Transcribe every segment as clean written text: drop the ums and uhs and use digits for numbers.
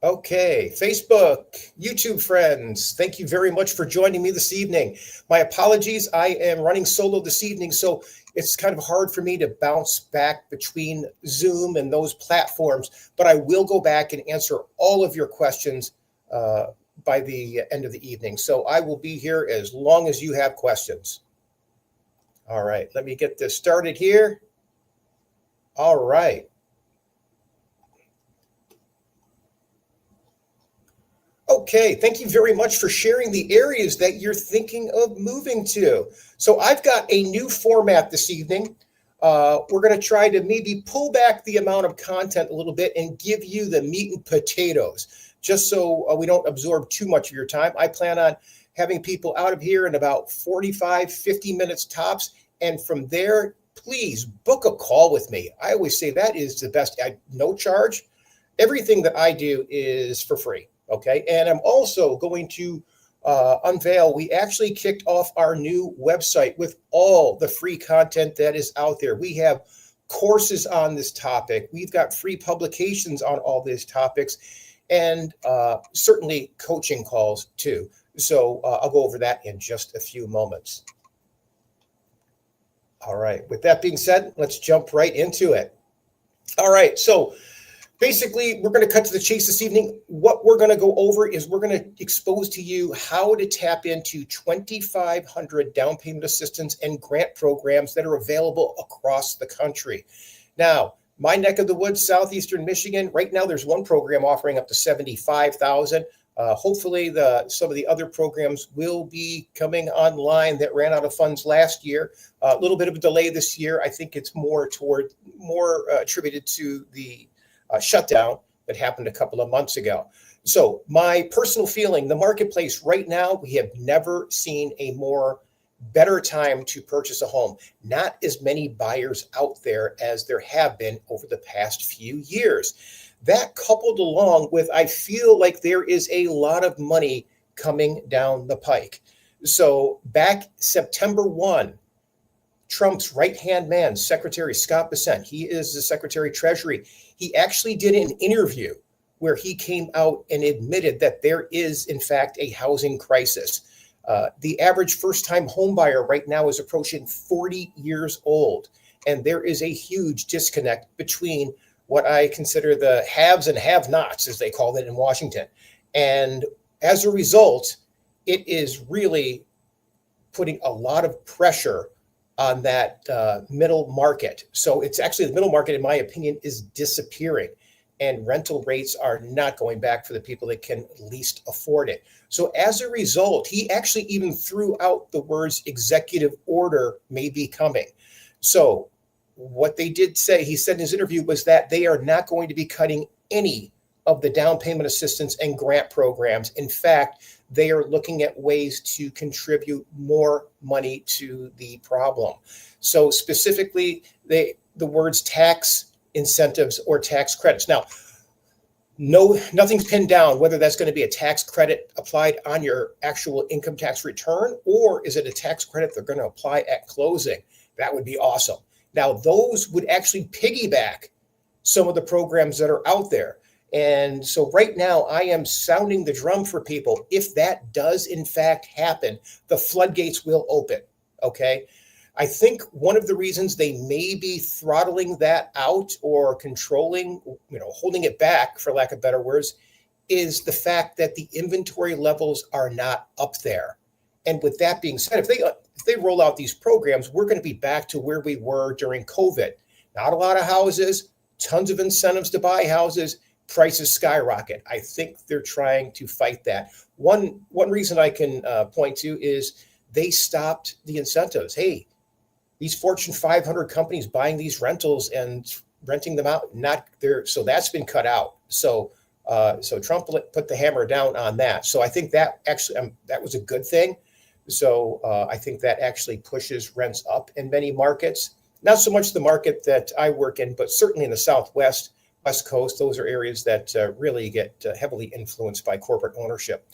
Okay, Facebook, YouTube friends, thank you very much for joining me this evening. My apologies, I am running solo this evening, so it's kind of hard for me to bounce back between Zoom and those platforms, but I will go back and answer all of your questions uh, by the end of the evening. So I will be here as long as you have questions. All right, let me get this started here. All right. Okay, thank you very much for sharing the areas that you're thinking of moving to. So I've got a new format this evening. We're going to try to maybe pull back the amount of content a little bit and give you the meat and potatoes, just so we don't absorb too much of your time. I plan on having people out of here in about 45, 50 minutes tops. And from there, please book a call with me. I always say that is the best. No charge. Everything that I do is for free. Okay. And I'm also going to unveil, we actually kicked off our new website with all the free content that is out there. We have courses on this topic. We've got free publications on all these topics and certainly coaching calls too. So I'll go over that in just a few moments. All right. With that being said, let's jump right into it. All right. So basically, we're going to cut to the chase this evening. What we're going to go over is we're going to expose to you how to tap into 2,500 down payment assistance and grant programs that are available across the country. Now, my neck of the woods, southeastern Michigan, right now there's one program offering up to $75,000. Hopefully, some of the other programs will be coming online that ran out of funds last year. A little bit of a delay this year. I think it's more attributed to the shutdown that happened a couple of months ago. So my personal feeling, the marketplace right now, we have never seen a better time to purchase a home. Not as many buyers out there as there have been over the past few years. That coupled along with, I feel like there is a lot of money coming down the pike. So back September 1, Trump's right-hand man, Secretary Scott Bessent, he is the Secretary of Treasury. He actually did an interview where he came out and admitted that there is, in fact, a housing crisis. The average first-time home buyer right now is approaching 40 years old, and there is a huge disconnect between what I consider the haves and have-nots, as they call it in Washington. And as a result, it is really putting a lot of pressure on that middle market. So it's actually the middle market, in my opinion, is disappearing, and rental rates are not going back for the people that can least afford it. So as a result, he actually even threw out the words executive order may be coming. So what they did say, he said in his interview, was that they are not going to be cutting any of the down payment assistance and grant programs. In fact, they are looking at ways to contribute more money to the problem. So specifically, the words tax incentives or tax credits. Now, nothing's pinned down whether that's going to be a tax credit applied on your actual income tax return, or is it a tax credit they're going to apply at closing. That would be awesome. Now, those would actually piggyback some of the programs that are out there. And so right now I am sounding the drum for people. If that does in fact happen, the floodgates will open. Okay. I think one of the reasons they may be throttling that out or controlling, holding it back, for lack of better words, is the fact that the inventory levels are not up there. And with that being said, if they roll out these programs, we're going to be back to where we were during COVID. Not a lot of houses, tons of incentives to buy houses, prices skyrocket. I think they're trying to fight that. One reason I can point to is they stopped the incentives. Hey, these Fortune 500 companies buying these rentals and renting them out, not there. So that's been cut out. So Trump put the hammer down on that. So I think that actually that was a good thing. So I think that actually pushes rents up in many markets. Not so much the market that I work in, but certainly in the Southwest, West Coast. Those are areas that really get heavily influenced by corporate ownership.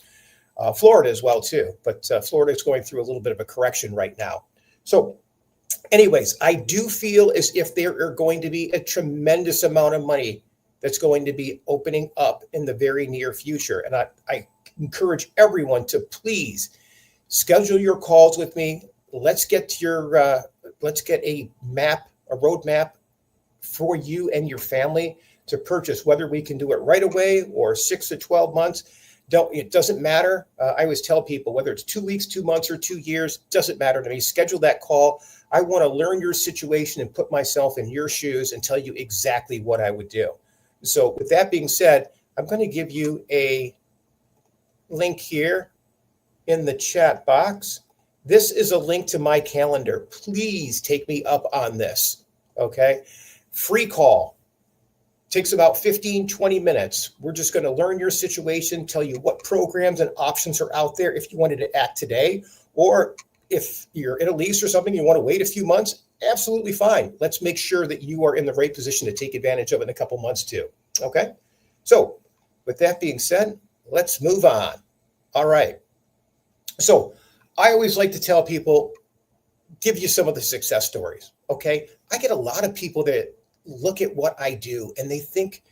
Florida as well, too. But Florida is going through a little bit of a correction right now. So anyways, I do feel as if there are going to be a tremendous amount of money that's going to be opening up in the very near future. And I encourage everyone to please schedule your calls with me. Let's get a roadmap for you and your family to purchase, whether we can do it right away or 6 to 12 months. It doesn't matter. I always tell people, whether it's 2 weeks, 2 months, or 2 years, doesn't matter to me. Schedule that call. I want to learn your situation and put myself in your shoes and tell you exactly what I would do. So with that being said, I'm going to give you a link here in the chat box. This is a link to my calendar. Please take me up on this. Okay. Free call. Takes about 15, 20 minutes. We're just going to learn your situation, tell you what programs and options are out there if you wanted to act today, or if you're in a lease or something, you want to wait a few months, absolutely fine. Let's make sure that you are in the right position to take advantage of it in a couple months too. Okay. So with that being said, let's move on. All right. So I always like to tell people, give you some of the success stories. Okay. I get a lot of people that look at what I do and they think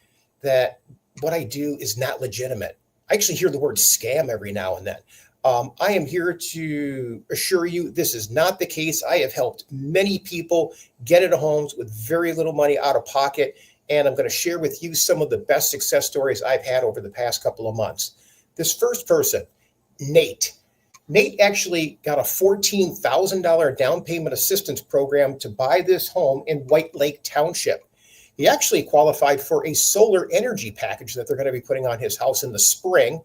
that what I do is not legitimate. I actually hear the word scam every now and then. I am here to assure you this is not the case. I have helped many people get into homes with very little money out of pocket. And I'm going to share with you some of the best success stories I've had over the past couple of months. This first person, Nate. Nate actually got a $14,000 down payment assistance program to buy this home in White Lake Township. He actually qualified for a solar energy package that they're going to be putting on his house in the spring.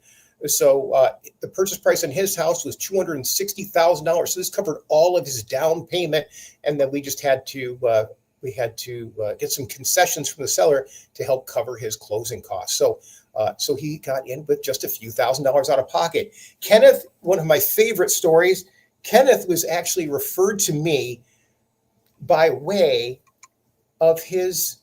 So the purchase price on his house was $260,000. So this covered all of his down payment. And then we just had to get some concessions from the seller to help cover his closing costs. So he got in with just a few $1,000s out of pocket. Kenneth, one of my favorite stories, Kenneth was actually referred to me by way of his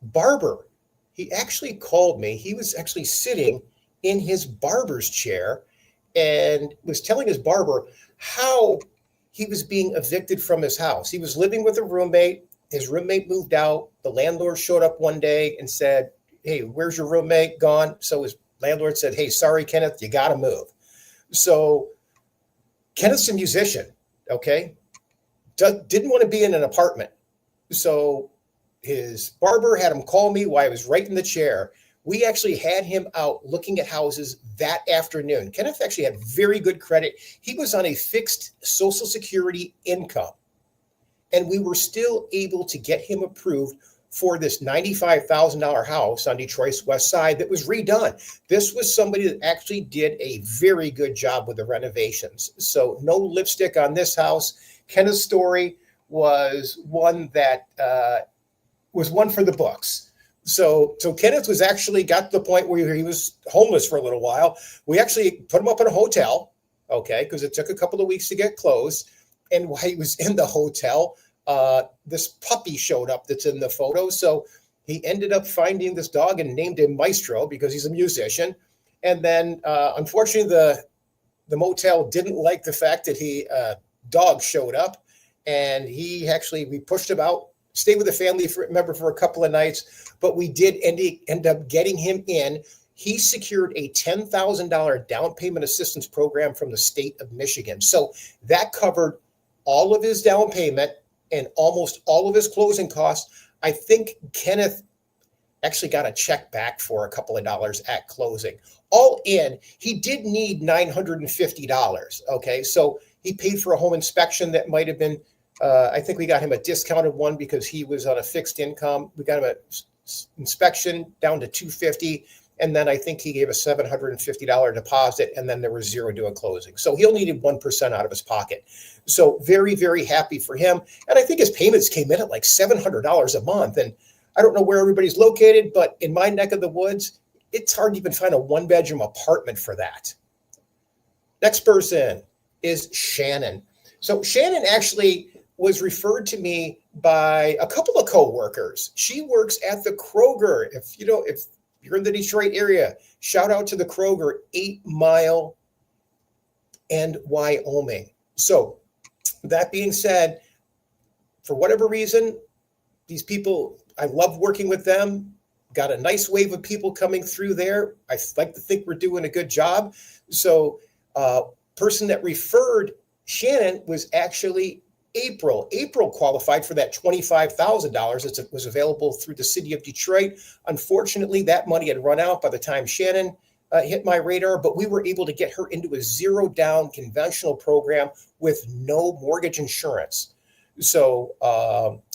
barber. He actually called me. He was actually sitting in his barber's chair and was telling his barber how he was being evicted from his house. He was living with a roommate. His roommate moved out. The landlord showed up one day and said, "Hey, where's your roommate gone?" So his landlord said, "Hey, sorry, Kenneth, you got to move." So Kenneth's a musician, okay? Didn't want to be in an apartment. So his barber had him call me while I was right in the chair. We actually had him out looking at houses that afternoon. Kenneth actually had very good credit. He was on a fixed Social Security income, and we were still able to get him approved for this $95,000 house on Detroit's west side that was redone. This was somebody that actually did a very good job with the renovations. So no lipstick on this house. Kenneth's story was one that was one for the books. So Kenneth was actually got to the point where he was homeless for a little while. We actually put him up in a hotel, okay, because it took a couple of weeks to get closed. And while he was in the hotel, this puppy showed up that's in the photo. So he ended up finding this dog and named him Maestro because he's a musician. And then unfortunately, the motel didn't like the fact that dog showed up, and we pushed him out, stayed with the family member for a couple of nights, but we did end up getting him in. He secured a $10,000 down payment assistance program from the state of Michigan. So that covered all of his down payment and almost all of his closing costs. I think Kenneth actually got a check back for a couple of dollars at closing. All in, he did need $950. Okay, so he paid for a home inspection that might have been, I think we got him a discounted one because he was on a fixed income. We got him an inspection down to $250. And then I think he gave a $750 deposit, and then there was zero doing closing. So he only needed 1% out of his pocket. So very, very happy for him. And I think his payments came in at like $700 a month. And I don't know where everybody's located, but in my neck of the woods, it's hard to even find a one-bedroom apartment for that. Next person is Shannon. So Shannon actually was referred to me by a couple of coworkers. She works at the Kroger. If you're in the Detroit area, shout out to the Kroger, 8 Mile and Wyoming. So that being said, for whatever reason, these people, I love working with them, got a nice wave of people coming through there. I like to think we're doing a good job. So person that referred Shannon was actually April. April qualified for that $25,000 that was available through the city of Detroit. Unfortunately, that money had run out by the time Shannon hit my radar, but we were able to get her into a zero down conventional program with no mortgage insurance. So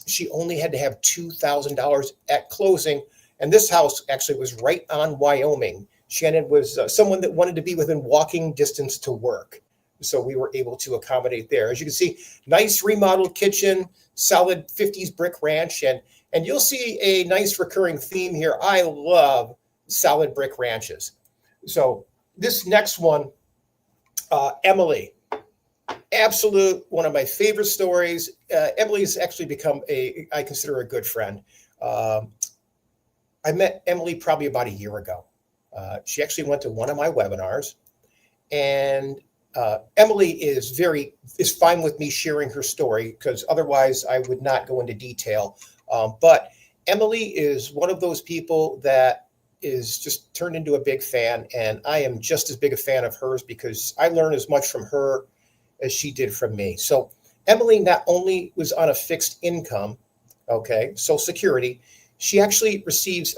she only had to have $2,000 at closing. And this house actually was right on Wyoming. Shannon was someone that wanted to be within walking distance to work. So we were able to accommodate there. As you can see, nice remodeled kitchen, solid 50s brick ranch. And you'll see a nice recurring theme here. I love solid brick ranches. So this next one, Emily, absolute one of my favorite stories. Emily's actually become I consider her a good friend. I met Emily probably about a year ago. She actually went to one of my webinars, and Emily is fine with me sharing her story because otherwise I would not go into detail. But Emily is one of those people that is just turned into a big fan, and I am just as big a fan of hers because I learn as much from her as she did from me. So Emily not only was on a fixed income, okay, Social Security, she actually receives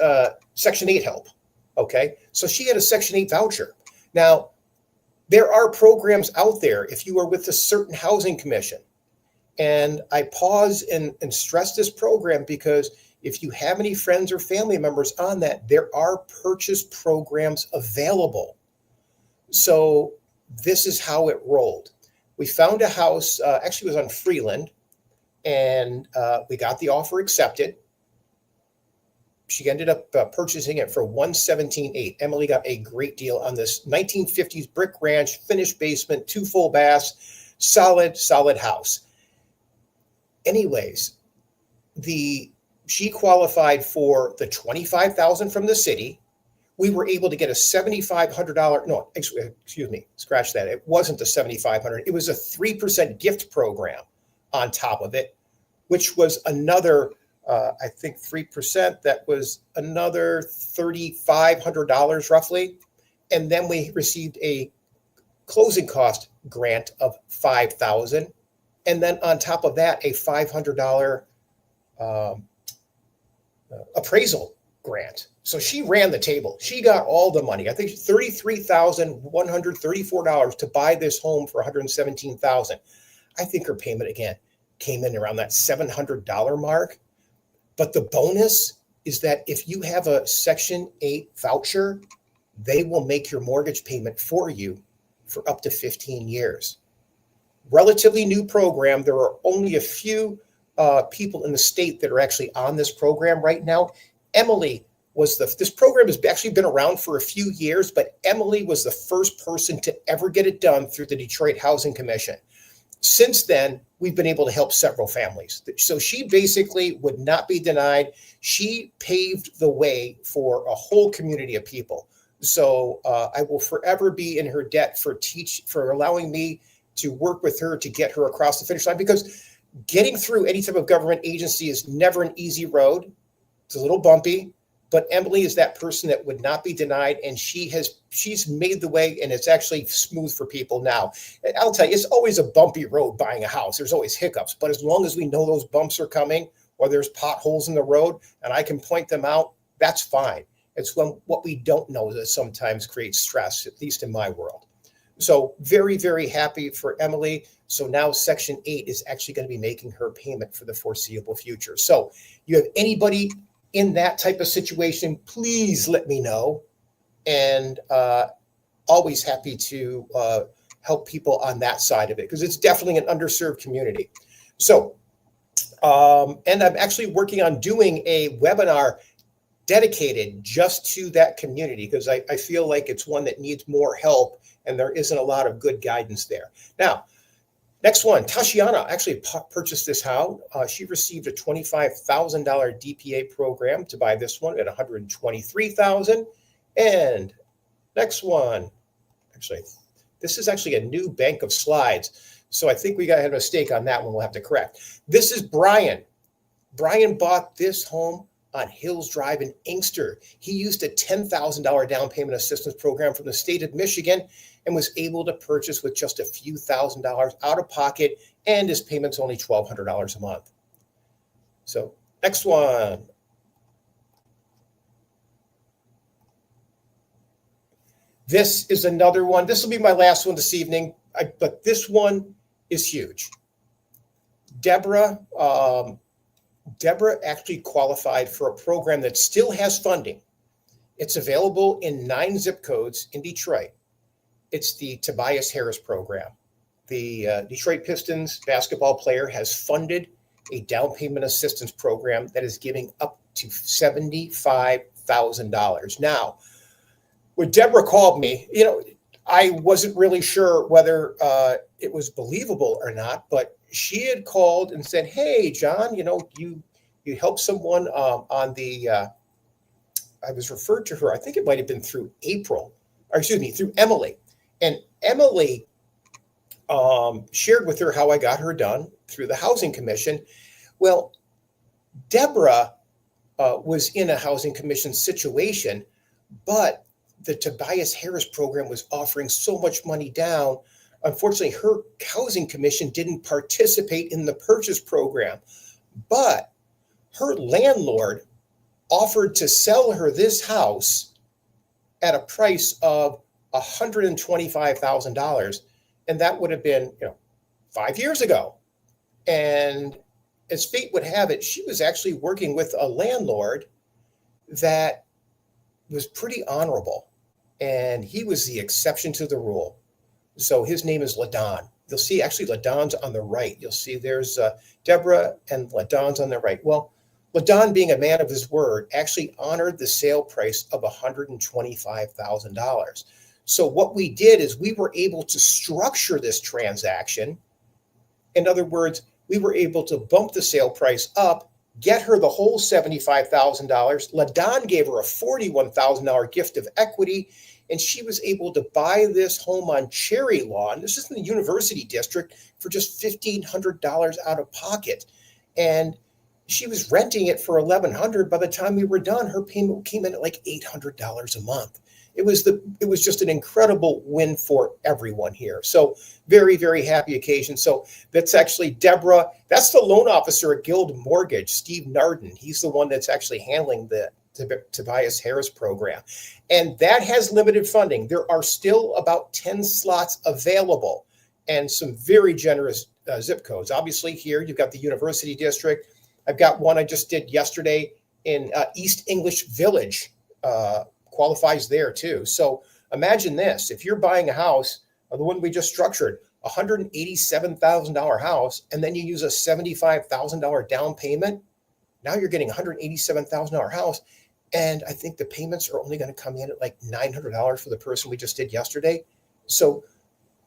Section 8 help, okay? So she had a Section 8 voucher. Now, there are programs out there if you are with a certain housing commission. And I pause and stress this program because if you have any friends or family members on that, there are purchase programs available. So this is how it rolled. We found a house, actually it was on Freeland, and we got the offer accepted. She ended up purchasing it for $117,800. Emily got a great deal on this 1950s brick ranch, finished basement, 2 full baths, solid house. Anyways, she qualified for the $25,000 from the city. We were able to get a $7,500. No, excuse me, scratch that. It wasn't the $7,500. It was a 3% gift program on top of it, which was another. I think 3%, that was another $3,500 roughly. And then we received a closing cost grant of $5,000. And then on top of that, a $500 appraisal grant. So she ran the table. She got all the money. I think $33,134 to buy this home for $117,000. I think her payment again came in around that $700 mark. But the bonus is that if you have a Section 8 voucher, they will make your mortgage payment for you for up to 15 years. Relatively new program. There are only a few people in the state that are actually on this program right now. Emily this program has actually been around for a few years, but Emily was the first person to ever get it done through the Detroit Housing Commission. Since then, we've been able to help several families. So she basically would not be denied. She paved the way for a whole community of people. So I will forever be in her debt for allowing me to work with her to get her across the finish line, because getting through any type of government agency is never an easy road. It's a little bumpy. But Emily is that person that would not be denied, and she's made the way, and it's actually smooth for people now. I'll tell you, it's always a bumpy road buying a house. There's always hiccups, but as long as we know those bumps are coming or there's potholes in the road and I can point them out, that's fine. It's what we don't know that sometimes creates stress, at least in my world. So very, very happy for Emily. So now Section 8 is actually going to be making her payment for the foreseeable future. So you have anybody in that type of situation, please let me know. And always happy to help people on that side of it, because it's definitely an underserved community. So, and I'm actually working on doing a webinar dedicated just to that community, because I feel like it's one that needs more help and there isn't a lot of good guidance there. Now, next one, Tashiana actually purchased this house. She received a $25,000 DPA program to buy this one at $123,000. And next one, actually, this is actually a new bank of slides. So I think we got a mistake on that one. We'll have to correct. This is Brian. Brian bought this home on Hills Drive in Inkster. He used a $10,000 down payment assistance program from the state of Michigan and was able to purchase with just a few $1,000s out of pocket, and his payment's only $1,200 a month. So next one. This is another one. This will be my last one this evening, but this one is huge. Deborah actually qualified for a program that still has funding. It's available in 9 zip codes in Detroit. It's the Tobias Harris program. The Detroit Pistons basketball player has funded a down payment assistance program that is giving up to $75,000. Now, when Deborah called me, I wasn't really sure whether it was believable or not, but she had called and said, "Hey, John, you helped someone on the." I was referred to her. I think it might have been through through Emily, and Emily shared with her how I got her done through the Housing Commission. Well, Deborah was in a Housing Commission situation, but the Tobias Harris program was offering so much money down. Unfortunately, her Housing Commission didn't participate in the purchase program, but her landlord offered to sell her this house at a price of $125,000. And that would have been, 5 years ago. And as fate would have it, she was actually working with a landlord that was pretty honorable. And he was the exception to the rule. So his name is LaDon. You'll see actually LaDon's on the right. You'll see there's Deborah and LaDon's on the right. Well, LaDon, being a man of his word, actually honored the sale price of $125,000. So what we did is we were able to structure this transaction. In other words, we were able to bump the sale price up, get her the whole $75,000. LaDon gave her a $41,000 gift of equity, and she was able to buy this home on Cherry Lawn. This is in the University District for just $1,500 out of pocket. And she was renting it for $1,100. By the time we were done, her payment came in at like $800 a month. It was just an incredible win for everyone here. So very, very happy occasion. So that's actually Deborah. That's the loan officer at Guild Mortgage, Steve Narden. He's the one that's actually handling the Tobias Harris program. And that has limited funding. There are still about 10 slots available and some very generous zip codes. Obviously here you've got the University District. I've got one I just did yesterday in East English Village, qualifies there too. So imagine this, if you're buying a house, the one we just structured, $187,000 house, and then you use a $75,000 down payment, now you're getting $187,000 house. And I think the payments are only going to come in at like $900 for the person we just did yesterday. So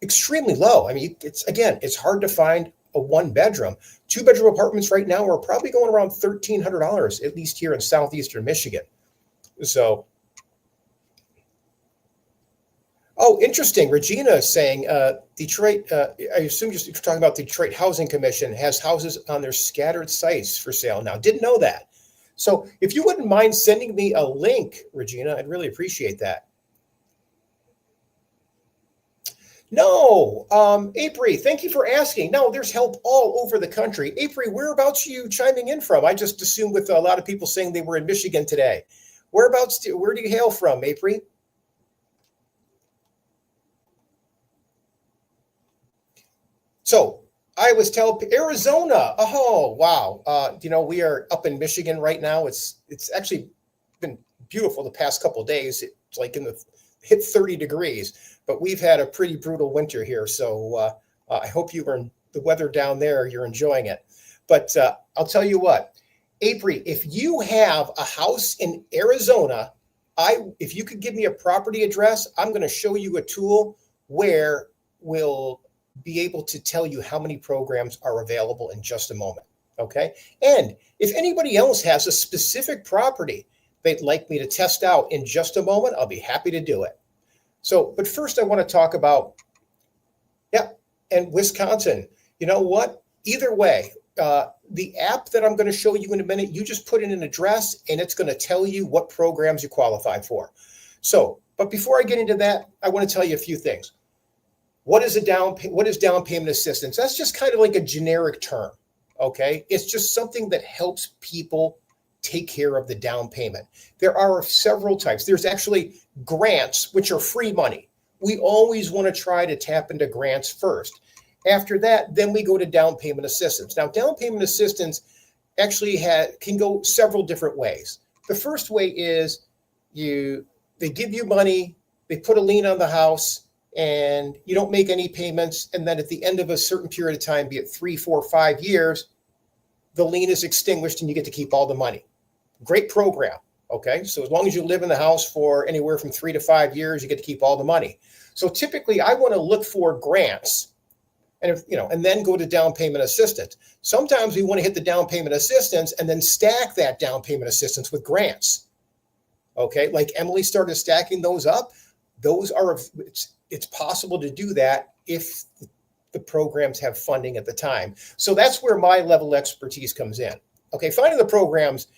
extremely low. I mean, it's hard to find a 1-bedroom. 2-bedroom apartments right now are probably going around $1,300, at least here in southeastern Michigan. So, oh, interesting. Regina is saying Detroit, I assume you're talking about the Detroit Housing Commission has houses on their scattered sites for sale now. Didn't know that. So if you wouldn't mind sending me a link, Regina, I'd really appreciate that. No, April, thank you for asking. No, there's help all over the country. April, whereabouts are you chiming in from? I just assumed with a lot of people saying they were in Michigan today. Where do you hail from, April? So I was telling Arizona. Oh, wow. We are up in Michigan right now. It's actually been beautiful the past couple of days. It's like hit 30 degrees, but we've had a pretty brutal winter here. So I hope the weather down there, you're enjoying it. But I'll tell you what, April, if you have a house in Arizona, if you could give me a property address, I'm going to show you a tool where we'll be able to tell you how many programs are available in just a moment. Okay. And if anybody else has a specific property they'd like me to test out in just a moment, I'll be happy to do it. So, but first I want to talk about, and Wisconsin. You know what? Either way, The app that I'm going to show you in a minute, you just put in an address and it's going to tell you what programs you qualify for. So, but before I get into that, I want to tell you a few things. What is down payment assistance? That's just kind of like a generic term. Okay. It's just something that helps people take care of the down payment. There are several types. There's actually grants, which are free money. We always want to try to tap into grants first. After that, then we go to down payment assistance. Now, down payment assistance actually can go several different ways. The first way is they give you money, they put a lien on the house, and you don't make any payments. And then at the end of a certain period of time, be it 3, 4, 5 years, the lien is extinguished and you get to keep all the money. Great program. Okay. So as long as you live in the house for anywhere from 3 to 5 years, you get to keep all the money. So typically I want to look for grants and then go to down payment assistance. Sometimes we want to hit the down payment assistance and then stack that down payment assistance with grants. Okay. Like Emily started stacking those up. It's possible to do that if the programs have funding at the time. So that's where my level of expertise comes in. Okay. Finding the programs,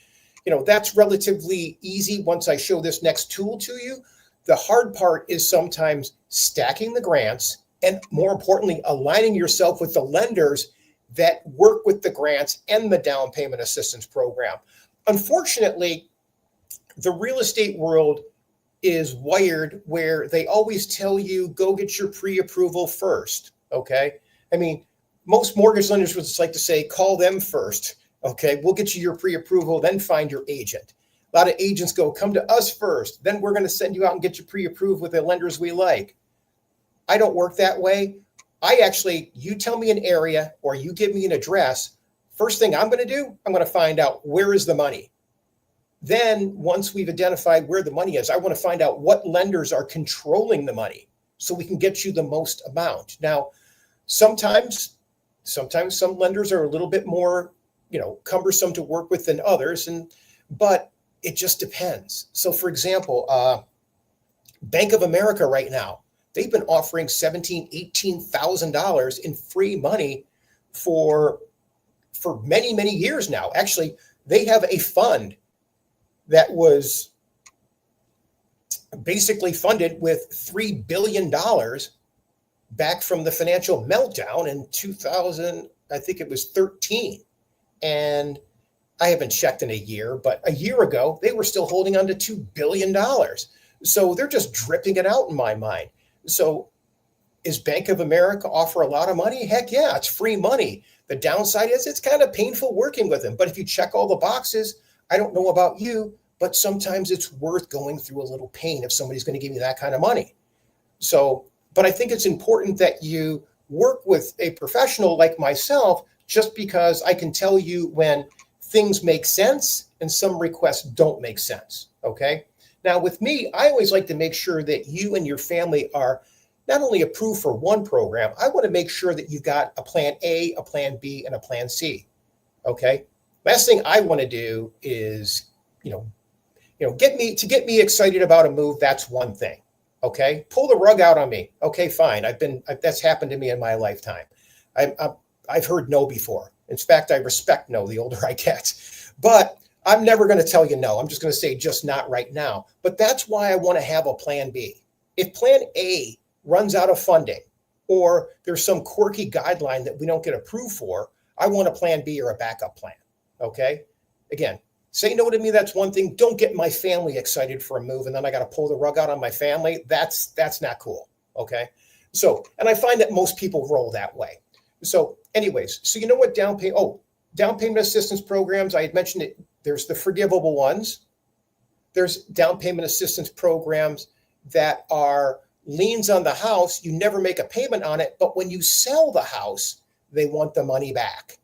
that's relatively easy once I show this next tool to you. The hard part is sometimes stacking the grants and, more importantly, aligning yourself with the lenders that work with the grants and the down payment assistance program. Unfortunately, the real estate world is wired where they always tell you, go get your pre-approval first. Okay. I mean, most mortgage lenders would just like to say, call them first. Okay, we'll get you your pre-approval, then find your agent. A lot of agents go, come to us first, then we're going to send you out and get you pre-approved with the lenders we like. I don't work that way. You tell me an area or you give me an address. First thing I'm going to do, I'm going to find out where is the money. Then once we've identified where the money is, I want to find out what lenders are controlling the money so we can get you the most amount. Now, sometimes some lenders are a little bit more cumbersome to work with than others. But it just depends. So for example, Bank of America right now, they've been offering $17,000, $18,000 in free money for many, many years now. Actually, they have a fund that was basically funded with $3 billion back from the financial meltdown in 2000, I think it was 13. And I haven't checked in a year, but a year ago, they were still holding on to $2 billion. So they're just dripping it out in my mind. So is Bank of America offer a lot of money? Heck yeah, it's free money. The downside is it's kind of painful working with them. But if you check all the boxes, I don't know about you, but sometimes it's worth going through a little pain if somebody's going to give you that kind of money. So, but I think it's important that you work with a professional like myself, just because I can tell you when things make sense and some requests don't make sense. Okay. Now with me, I always like to make sure that you and your family are not only approved for one program, I want to make sure that you've got a plan A, a plan B, and a plan C. Okay. Last thing I want to do is, get me excited about a move. That's one thing. Okay. Pull the rug out on me. Okay, fine. That's happened to me in my lifetime. I've heard no before. In fact, I respect no the older I get, but I'm never going to tell you no. I'm just going to say just not right now. But that's why I want to have a plan B. If plan A runs out of funding or there's some quirky guideline that we don't get approved for, I want a plan B or a backup plan. Okay. Again, say no to me. That's one thing. Don't get my family excited for a move. And then I got to pull the rug out on my family. That's not cool. Okay. So, and I find that most people roll that way. So anyways, so you know what down payment assistance programs, I had mentioned it. There's the forgivable ones. There's down payment assistance programs that are liens on the house. You never make a payment on it, but when you sell the house, they want the money back.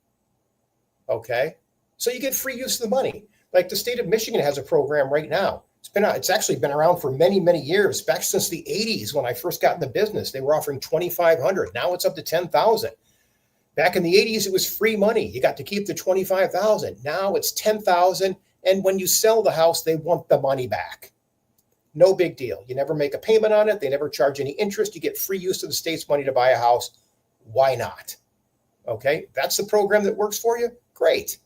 Okay. So you get free use of the money. Like the state of Michigan has a program right now. It's actually been around for many, many years, back since the 80s when I first got in the business. They were offering $2,500. Now it's up to $10,000. Back in the 80s, it was free money. You got to keep the $25,000. Now it's $10,000. And when you sell the house, they want the money back. No big deal. You never make a payment on it. They never charge any interest. You get free use of the state's money to buy a house. Why not? Okay, that's the program that works for you. Great.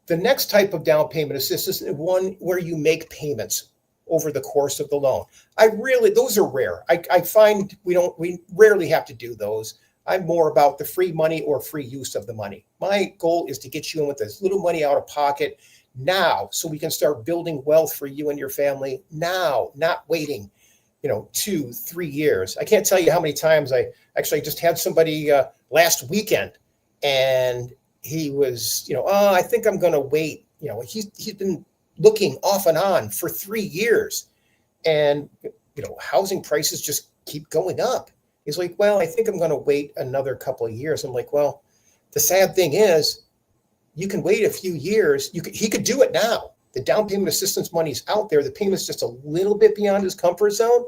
The next type of down payment assistance is one where you make payments over the course of the loan. Those are rare. I find we rarely have to do those. I'm more about the free money or free use of the money. My goal is to get you in with as little money out of pocket now so we can start building wealth for you and your family now, not waiting, 2-3 years. I can't tell you how many times I actually just had somebody last weekend, and he was, oh, I think I'm going to wait. He's been looking off and on for 3 years, and housing prices just keep going up. He's like, well, I think I'm going to wait another couple of years. I'm like, well, the sad thing is, you can wait a few years. He could do it now. The down payment assistance money's out there. The payment's just a little bit beyond his comfort zone.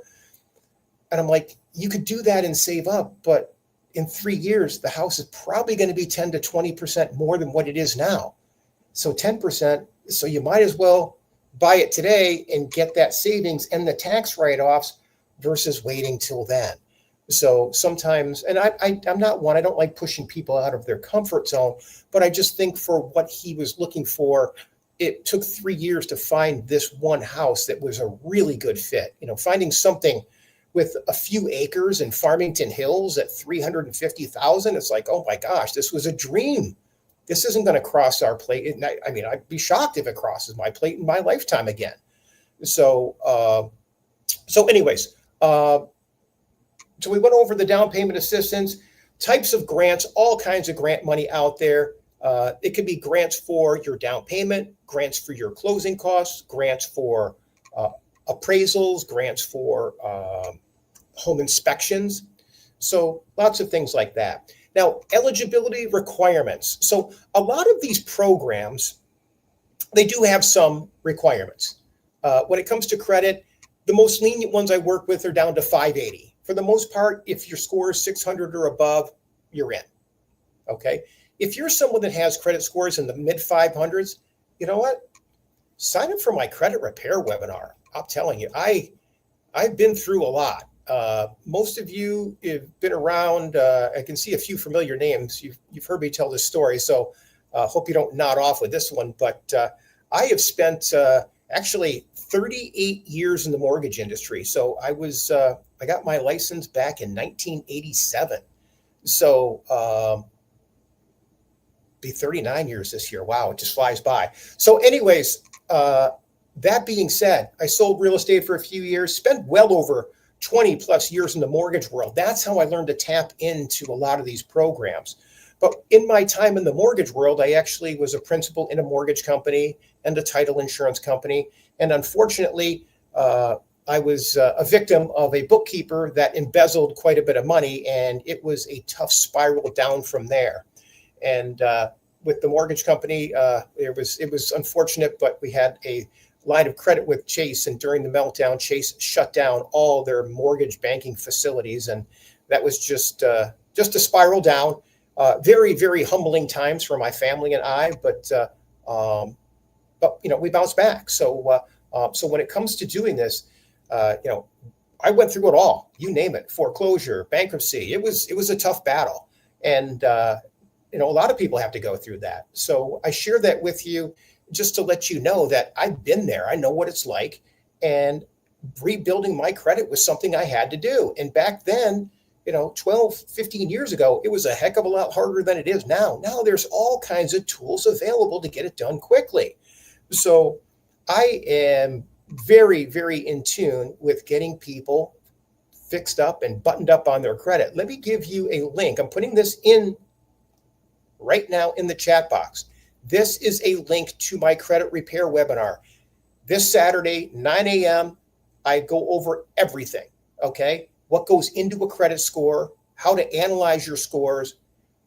And I'm like, you could do that and save up, but in 3 years, the house is probably going to be 10 to 20% more than what it is now. So 10%. So you might as well buy it today and get that savings and the tax write-offs versus waiting till then. So sometimes, and I'm not one, I don't like pushing people out of their comfort zone, but I just think for what he was looking for, it took 3 years to find this one house that was a really good fit. Finding something with a few acres in Farmington Hills at $350,000, it's like, oh my gosh, this was a dream. This isn't going to cross our plate. I'd be shocked if it crosses my plate in my lifetime again. So anyways, so we went over the down payment assistance, types of grants, all kinds of grant money out there. It could be grants for your down payment, grants for your closing costs, grants for appraisals, grants for home inspections. So lots of things like that. Now, eligibility requirements. So a lot of these programs, they do have some requirements. When it comes to credit, the most lenient ones I work with are down to 580. For the most part, if your score is 600 or above, you're in. Okay. If you're someone that has credit scores in the mid 500s, you know what? Sign up for my credit repair webinar. I'm telling you, I've been through a lot. Most of you have been around. I can see a few familiar names. You've heard me tell this story, so hope you don't nod off with this one. But I have spent actually 38 years in the mortgage industry. So I got my license back in 1987. So be 39 years this year. Wow, it just flies by. So anyways, that being said, I sold real estate for a few years, spent well over 20 plus years in the mortgage world. That's how I learned to tap into a lot of these programs. But in my time in the mortgage world, I actually was a principal in a mortgage company and a title insurance company. And unfortunately, I was a victim of a bookkeeper that embezzled quite a bit of money, and it was a tough spiral down from there. And with the mortgage company, it was unfortunate, but we had a line of credit with Chase, and during the meltdown, Chase shut down all their mortgage banking facilities, and that was just a spiral down. Very, very humbling times for my family and I, but we bounced back. So when it comes to doing this, I went through it all. You name it: foreclosure, bankruptcy. It was a tough battle, and a lot of people have to go through that. So I share that with you just to let you know that I've been there. I know what it's like, and rebuilding my credit was something I had to do. And back then, 12, 15 years ago, it was a heck of a lot harder than it is now. Now there's all kinds of tools available to get it done quickly. So I am very, very in tune with getting people fixed up and buttoned up on their credit. Let me give you a link. I'm putting this in right now in the chat box. This is a link to my credit repair webinar. This Saturday, 9 a.m., I go over everything, okay? What goes into a credit score, how to analyze your scores,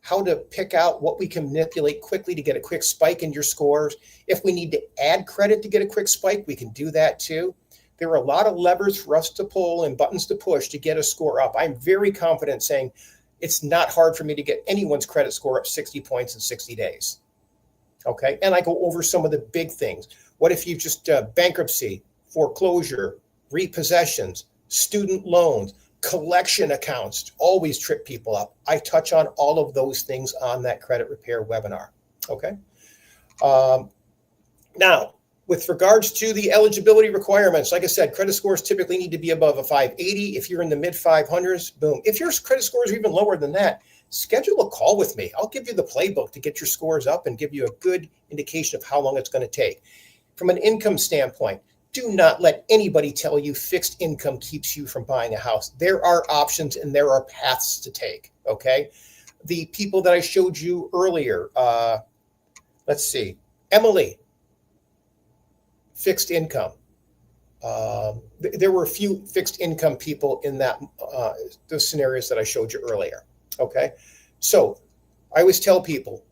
how to pick out what we can manipulate quickly to get a quick spike in your scores. If we need to add credit to get a quick spike, we can do that too. There are a lot of levers for us to pull and buttons to push to get a score up. I'm very confident saying it's not hard for me to get anyone's credit score up 60 points in 60 days. Okay, and I go over some of the big things. What if you just bankruptcy, foreclosure, repossessions, student loans, collection accounts always trip people up. I touch on all of those things on that credit repair webinar. Okay. Now, with regards to the eligibility requirements, like I said, credit scores typically need to be above a 580. If you're in the mid 500s, boom. If your credit scores are even lower than that, schedule a call with me. I'll give you the playbook to get your scores up and give you a good indication of how long it's going to take. From an income standpoint, do not let anybody tell you fixed income keeps you from buying a house. There are options and there are paths to take, okay? The people that I showed you earlier, let's see, Emily, fixed income. There were a few fixed income people in that those scenarios that I showed you earlier, okay? So I always tell people,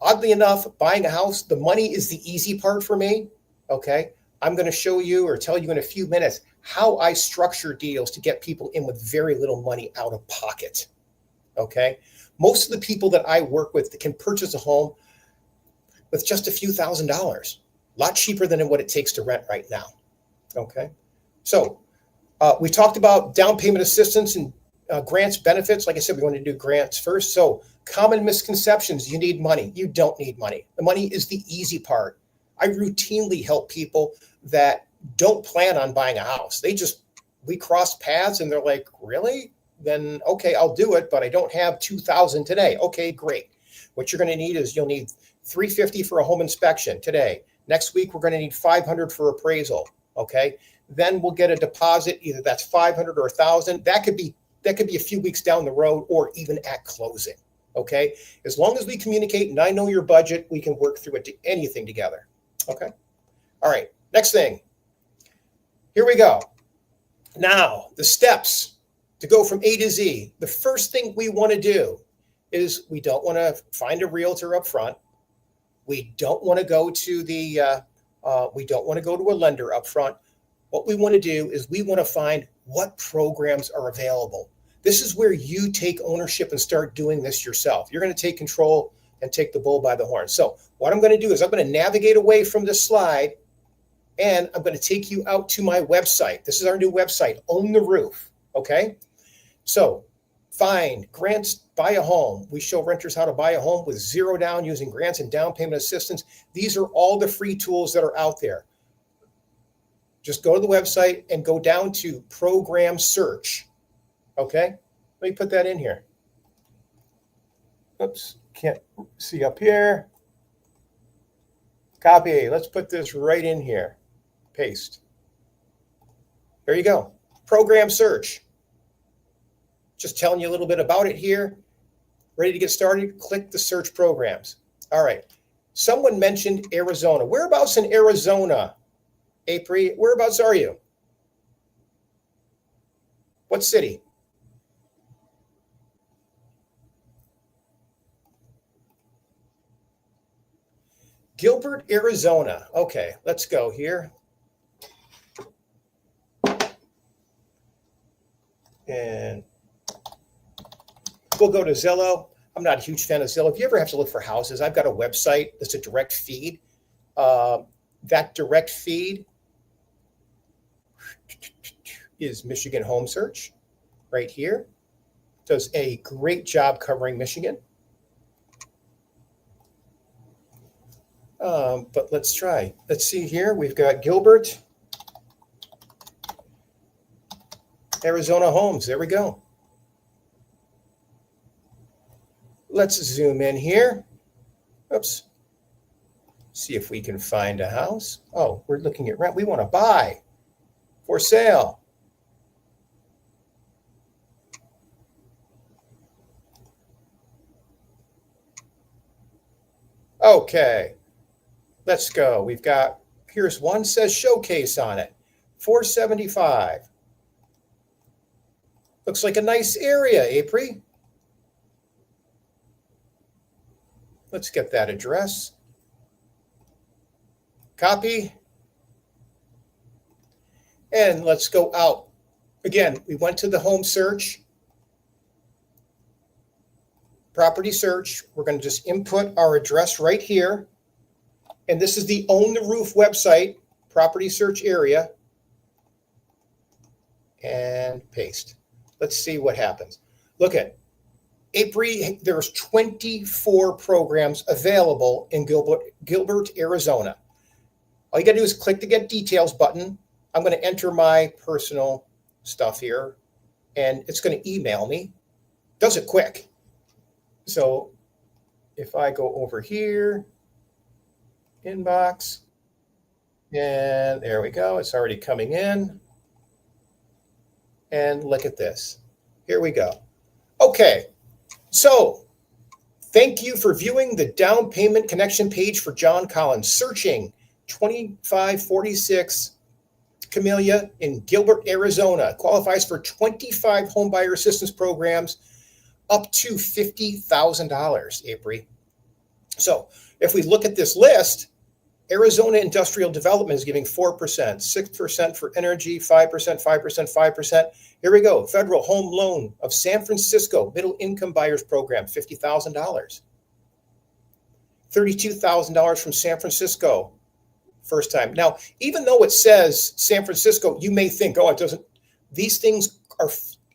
oddly enough, buying a house, the money is the easy part for me, okay? I'm going to show you or tell you in a few minutes how I structure deals to get people in with very little money out of pocket. Okay. Most of the people that I work with that can purchase a home with just a few $1,000s, a lot cheaper than what it takes to rent right now. Okay. So we talked about down payment assistance and grants, benefits. Like I said, we want to do grants first. So common misconceptions: you need money. You don't need money. The money is the easy part. I routinely help people that don't plan on buying a house. We cross paths and they're like, really? Then, okay, I'll do it, but I don't have $2,000 today. Okay, great. What you're going to need is you'll need $350 for a home inspection today. Next week, we're going to need $500 for appraisal. Okay. Then we'll get a deposit. Either that's $500 or $1,000. That could be a few weeks down the road or even at closing. Okay. As long as we communicate and I know your budget, we can work through anything together. Okay. All right. Next thing. Here we go. Now, the steps to go from A to Z. The first thing we want to do is we don't want to find a realtor up front. We don't want to go to a lender up front. What we want to do is we want to find what programs are available. This is where you take ownership and start doing this yourself. You're going to take control and take the bull by the horn. So what I'm going to do is I'm going to navigate away from this slide and I'm going to take you out to my website. This is our new website, Own the Roof. Okay. So find grants, buy a home. We show renters how to buy a home with zero down using grants and down payment assistance. These are all the free tools that are out there. Just go to the website and go down to program search. Okay. Let me put that in here. Oops. Can't see up here. Copy. Let's put this right in here. Paste. There you go. Program search. Just telling you a little bit about it here. Ready to get started? Click the search programs. All right. Someone mentioned Arizona. Whereabouts in Arizona, April? Whereabouts are you? What city? Gilbert, Arizona. Okay, let's go here. And we'll go to Zillow. I'm not a huge fan of Zillow. If you ever have to look for houses, I've got a website that's a direct feed. That direct feed is Michigan Home Search right here. Does a great job covering Michigan. But let's try. Let's see here. We've got Gilbert, Arizona Homes. There we go. Let's zoom in here. Oops. See if we can find a house. Oh, we're looking at rent. We want to buy. For sale. Okay. Let's go. We've got, here's one, says showcase on it. $475. Looks like a nice area, April. Let's get that address. Copy. And let's go out. Again, we went to the home search. Property search. We're going to just input our address right here. And this is the Own the Roof website, property search area. And paste. let's see what happens. Look at April, there's 24 programs available in Gilbert, Arizona. All you got to do is click the Get Details button. I'm going to enter my personal stuff here, and it's going to email me. Does it quick. So if I go over here, inbox, and there we go. It's already coming in. And look at this. Here we go. Okay. So thank you for viewing the down payment connection page for John Collins. Searching 2546 Camellia in Gilbert, Arizona. Qualifies for 25 home buyer assistance programs up to $50,000, April. So if we look at this list, Arizona Industrial Development is giving 4%, 6% for energy, 5%, 5%, 5%. Here we go. Federal Home Loan of San Francisco Middle Income Buyers Program, $50,000. $32,000 from San Francisco, first time. Now, even though it says San Francisco, you may think, oh, it doesn't. These things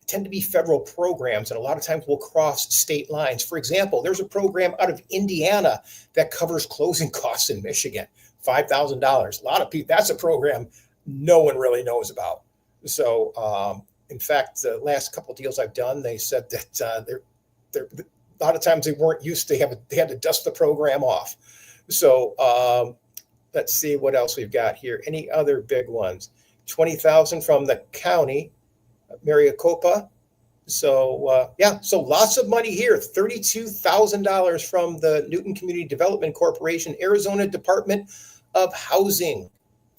tend to be federal programs, and a lot of times will cross state lines. For example, there's a program out of Indiana that covers closing costs in Michigan, $5,000. A lot of people, that's a program no one really knows about. So, in fact, the last couple of deals I've done, they said that they're a lot of times they weren't used to they had to dust the program off. So let's see what else we've got here. Any other big ones? 20,000 from the county, Maricopa. So yeah, so lots of money here. $32,000 from the Newton Community Development Corporation, Arizona Department of Housing,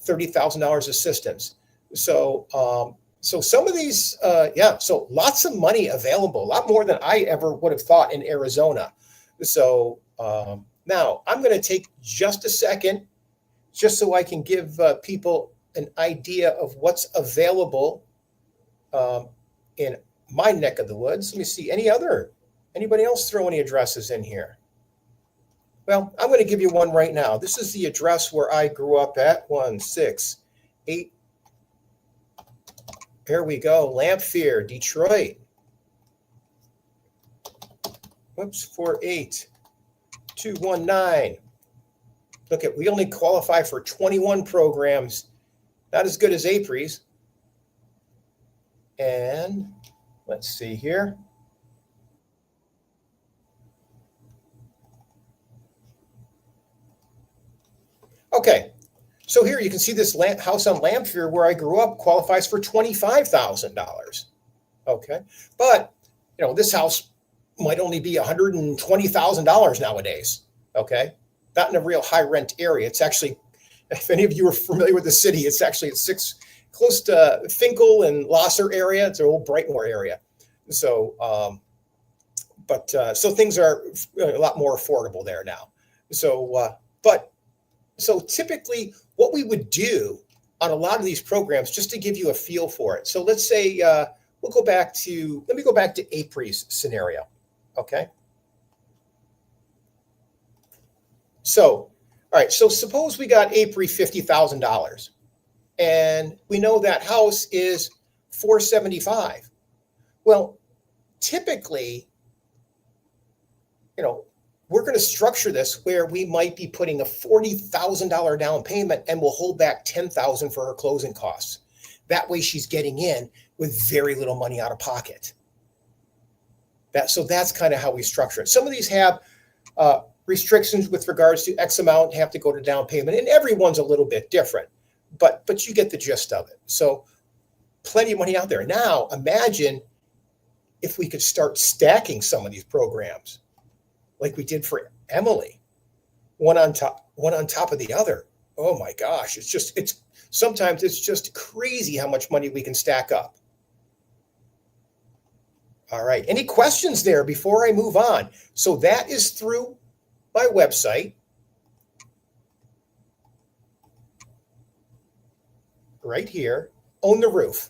$30,000 assistance. So so some of these, yeah, so lots of money available, a lot more than I ever would have thought in Arizona. So now I'm going to take just a second, just so I can give people an idea of what's available in my neck of the woods. Let me see, anybody else throw any addresses in here? Well, I'm going to give you one right now. This is the address where I grew up at, 168. There we go, Lamphere, Detroit. Whoops, 48219. Look at, we only qualify for 21 programs. Not as good as April's. And let's see here. Okay, so here you can see this house on Lamphere where I grew up qualifies for $25,000. Okay, but you know, this house might only be $120,000 nowadays. Okay, not in a real high rent area. It's actually, if any of you are familiar with the city, it's actually at close to Finkel and Losser area. It's an old Brightmoor area. So, so things are a lot more affordable there now. So, so typically what we would do on a lot of these programs, just to give you a feel for it. So let's say, let me go back to April's scenario. Okay. So, all right. So suppose we got April $50,000 and we know that house is $475,000. Well, typically, you know, we're going to structure this where we might be putting a $40,000 down payment and we'll hold back $10,000 for her closing costs. That way she's getting in with very little money out of pocket. So that's kind of how we structure it. Some of these have restrictions with regards to X amount have to go to down payment, and everyone's a little bit different, but you get the gist of it. So plenty of money out there. Now imagine if we could start stacking some of these programs like we did for Emily, one on top of the other. Oh my gosh, sometimes it's just crazy how much money we can stack up. All right, any questions there before I move on? So that is through my website. Right here, Own the Roof.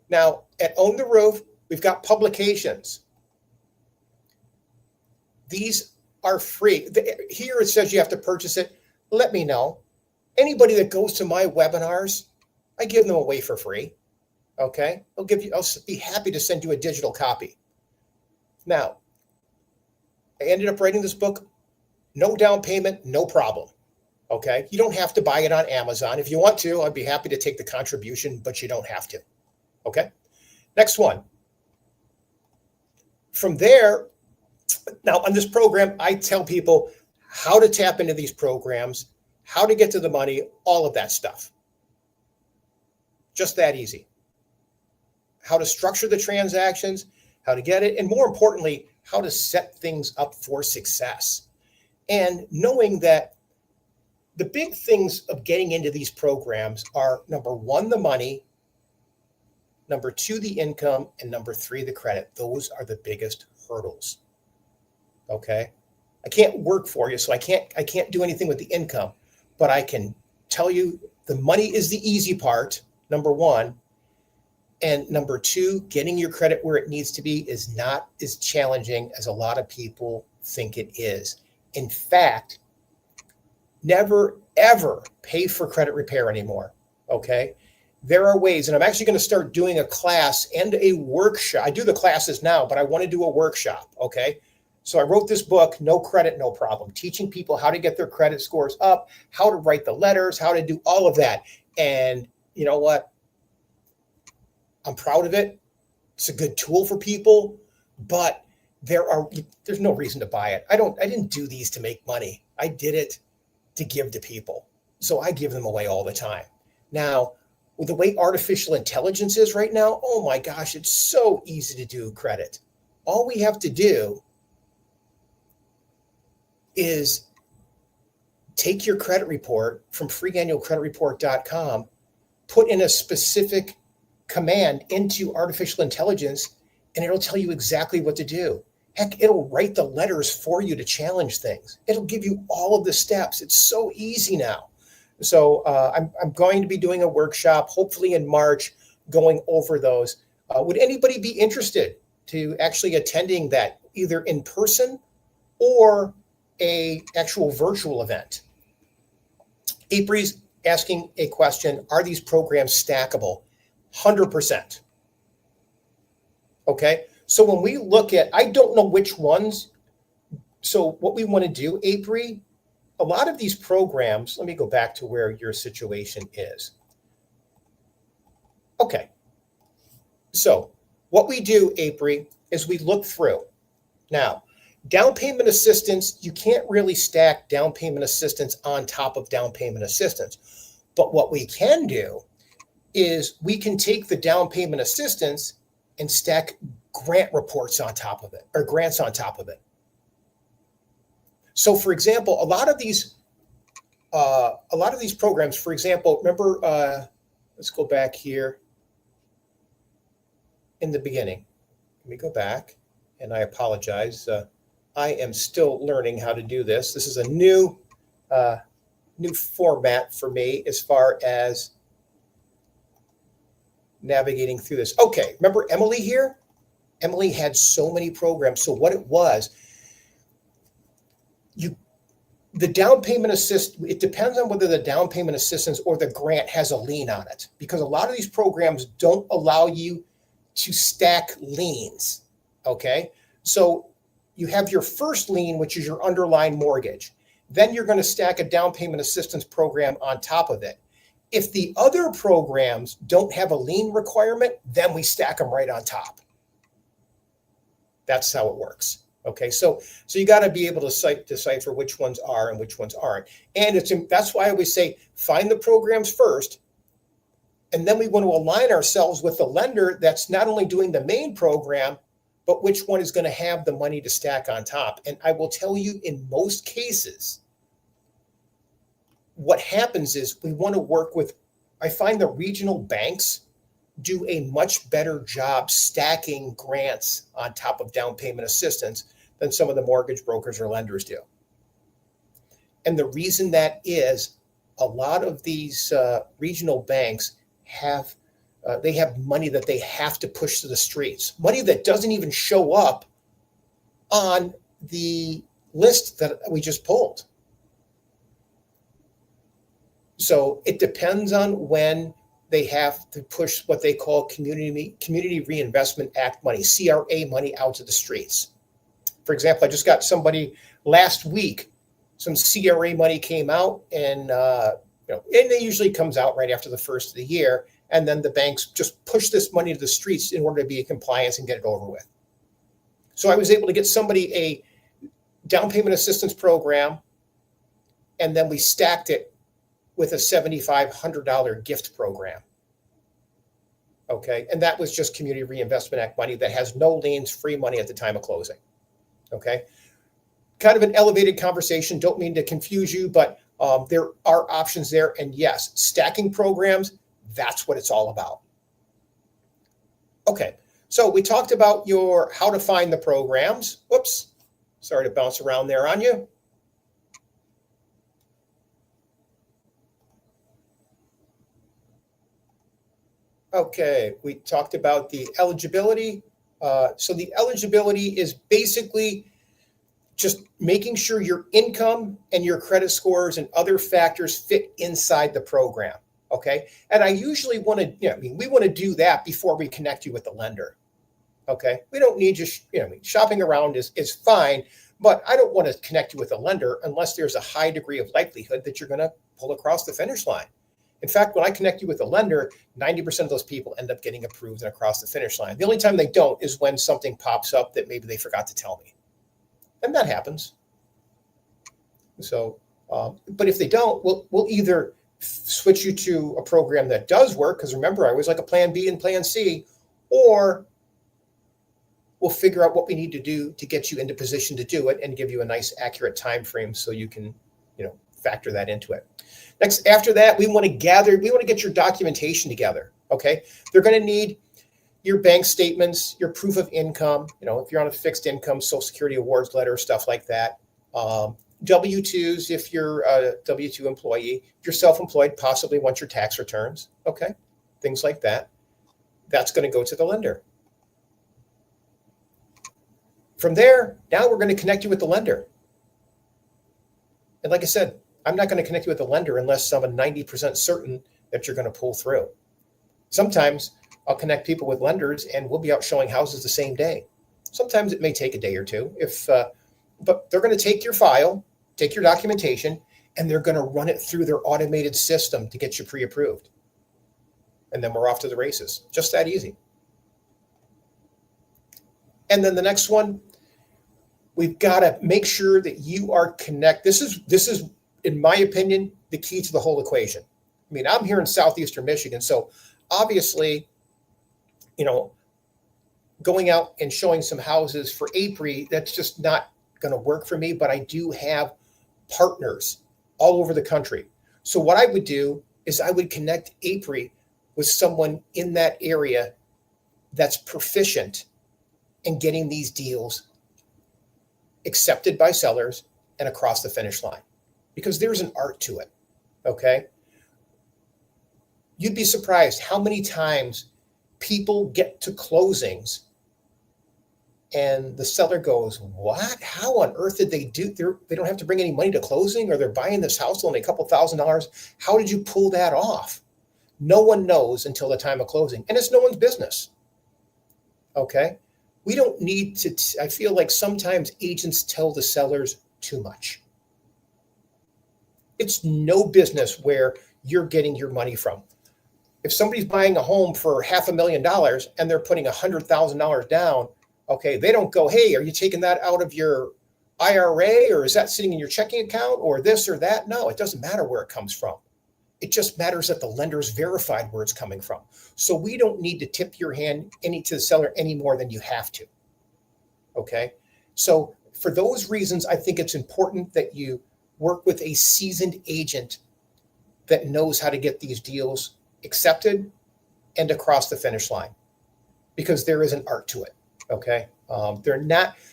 Now at Own the Roof, we've got publications. These are free. Here it says you have to purchase it. Let me know. Anybody that goes to my webinars, I give them away for free. Okay. I'll be happy to send you a digital copy. Now, I ended up writing this book, no down payment, no problem. Okay. You don't have to buy it on Amazon. If you want to, I'd be happy to take the contribution, but you don't have to. Okay. Next one. From there, now on this program, I tell people how to tap into these programs, how to get to the money, all of that stuff. Just that easy. How to structure the transactions, how to get it, and more importantly, how to set things up for success. And knowing that the big things of getting into these programs are, number one, the money, number two, the income, and number three, the credit. Those are the biggest hurdles. Okay. I can't work for you, so I can't do anything with the income, but I can tell you the money is the easy part, number one. And number two, getting your credit where it needs to be is not as challenging as a lot of people think it is. In fact, never, ever pay for credit repair anymore. Okay. There are ways, and I'm actually going to start doing a class and a workshop. I do the classes now, but I want to do a workshop. Okay. So I wrote this book, No Credit, No Problem, teaching people how to get their credit scores up, how to write the letters, how to do all of that. And you know what? I'm proud of it. It's a good tool for people, but there's no reason to buy it. I didn't do these to make money. I did it to give to people. So I give them away all the time. Now, with the way artificial intelligence is right now, oh my gosh, it's so easy to do credit. All we have to do is take your credit report from freeannualcreditreport.com, put in a specific command into artificial intelligence, and it'll tell you exactly what to do. Heck, it'll write the letters for you to challenge things. It'll give you all of the steps. It's so easy now. So I'm going to be doing a workshop, hopefully in March, going over those. Would anybody be interested to actually attending that, either in person or a actual virtual event? April's asking a question: are these programs stackable? 100%. Okay. So when we look at, I don't know which ones. So what we want to do, April, a lot of these programs, let me go back to where your situation is. Okay. So what we do, April, is we look through. Now, down payment assistance, you can't really stack down payment assistance on top of down payment assistance. But what we can do is we can take the down payment assistance and stack grant reports on top of it, or grants on top of it. So for example, a lot of these programs, for example, remember, let's go back here in the beginning. Let me go back, and I apologize. I am still learning how to do this. This is a new format for me as far as navigating through this. Okay, remember Emily here? Emily had so many programs. So what it was, the down payment it depends on whether the down payment assistance or the grant has a lien on it, because a lot of these programs don't allow you to stack liens. Okay, so you have your first lien, which is your underlying mortgage. Then you're going to stack a down payment assistance program on top of it. If the other programs don't have a lien requirement, then we stack them right on top. That's how it works. Okay, so you got to be able to decipher which ones are and which ones aren't. And that's why I always say find the programs first, and then we want to align ourselves with the lender that's not only doing the main program, but which one is going to have the money to stack on top. And I will tell you, in most cases, what happens is we want to work with, I find the regional banks do a much better job stacking grants on top of down payment assistance than some of the mortgage brokers or lenders do. And the reason that is, a lot of these regional banks have money that they have to push to the streets, money that doesn't even show up on the list that we just pulled. So it depends on when they have to push what they call Community Reinvestment Act money, CRA money, out to the streets. For example, I just got somebody last week, some CRA money came out, and and it usually comes out right after the first of the year, and then the banks just push this money to the streets in order to be in compliance and get it over with. So I was able to get somebody a down payment assistance program, and then we stacked it with a $7,500 gift program. Okay. And that was just Community Reinvestment Act money that has no liens, free money at the time of closing. Okay. Kind of an elevated conversation. Don't mean to confuse you, but there are options there. And yes, stacking programs, that's what it's all about. Okay. So we talked about how to find the programs. Whoops. Sorry to bounce around there on you. Okay, we talked about the eligibility. So the eligibility is basically just making sure your income and your credit scores and other factors fit inside the program. Okay, and I usually want to, we want to do that before we connect you with the lender. Okay, we don't need you, shopping around is fine, but I don't want to connect you with a lender unless there's a high degree of likelihood that you're going to pull across the finish line. In fact, when I connect you with a lender, 90% of those people end up getting approved and across the finish line. The only time they don't is when something pops up that maybe they forgot to tell me. And that happens. So, but if they don't, we'll either switch you to a program that does work, because remember, I always like a plan B and plan C, or we'll figure out what we need to do to get you into position to do it and give you a nice accurate time frame so you can, factor that into it. Next, after that, we want to get your documentation together. Okay. They're going to need your bank statements, your proof of income, if you're on a fixed income, Social Security awards letter, stuff like that. W-2s, if you're a W-2 employee. If you're self-employed, possibly want your tax returns. Okay. Things like that. That's going to go to the lender. From there, now we're going to connect you with the lender. And like I said, I'm not going to connect you with the lender unless I'm 90% certain that you're going to pull through. Sometimes I'll connect people with lenders and we'll be out showing houses the same day. Sometimes it may take a day or two, but they're going to take your file, take your documentation, and they're going to run it through their automated system to get you pre-approved. And then we're off to the races. Just that easy. And then the next one, we've got to make sure that you are connected. This is, in my opinion, the key to the whole equation. I mean, I'm here in southeastern Michigan, so obviously, going out and showing some houses for APRI, that's just not going to work for me, but I do have partners all over the country. So what I would do is I would connect APRI with someone in that area that's proficient in getting these deals accepted by sellers and across the finish line, because there's an art to it. Okay. You'd be surprised how many times people get to closings and the seller goes, what? How on earth did they do? They don't have to bring any money to closing, or they're buying this house only a couple $1,000s. How did you pull that off? No one knows until the time of closing, and it's no one's business. Okay. We don't need to, I feel like sometimes agents tell the sellers too much. It's no business where you're getting your money from. If somebody's buying a home for $500,000 and they're putting $100,000 down, okay, they don't go, hey, are you taking that out of your IRA, or is that sitting in your checking account, or this or that? No, it doesn't matter where it comes from. It just matters that the lender's verified where it's coming from. So we don't need to tip your hand to the seller any more than you have to. Okay. So for those reasons, I think it's important that you work with a seasoned agent that knows how to get these deals accepted and across the finish line, because there is an art to it. Okay.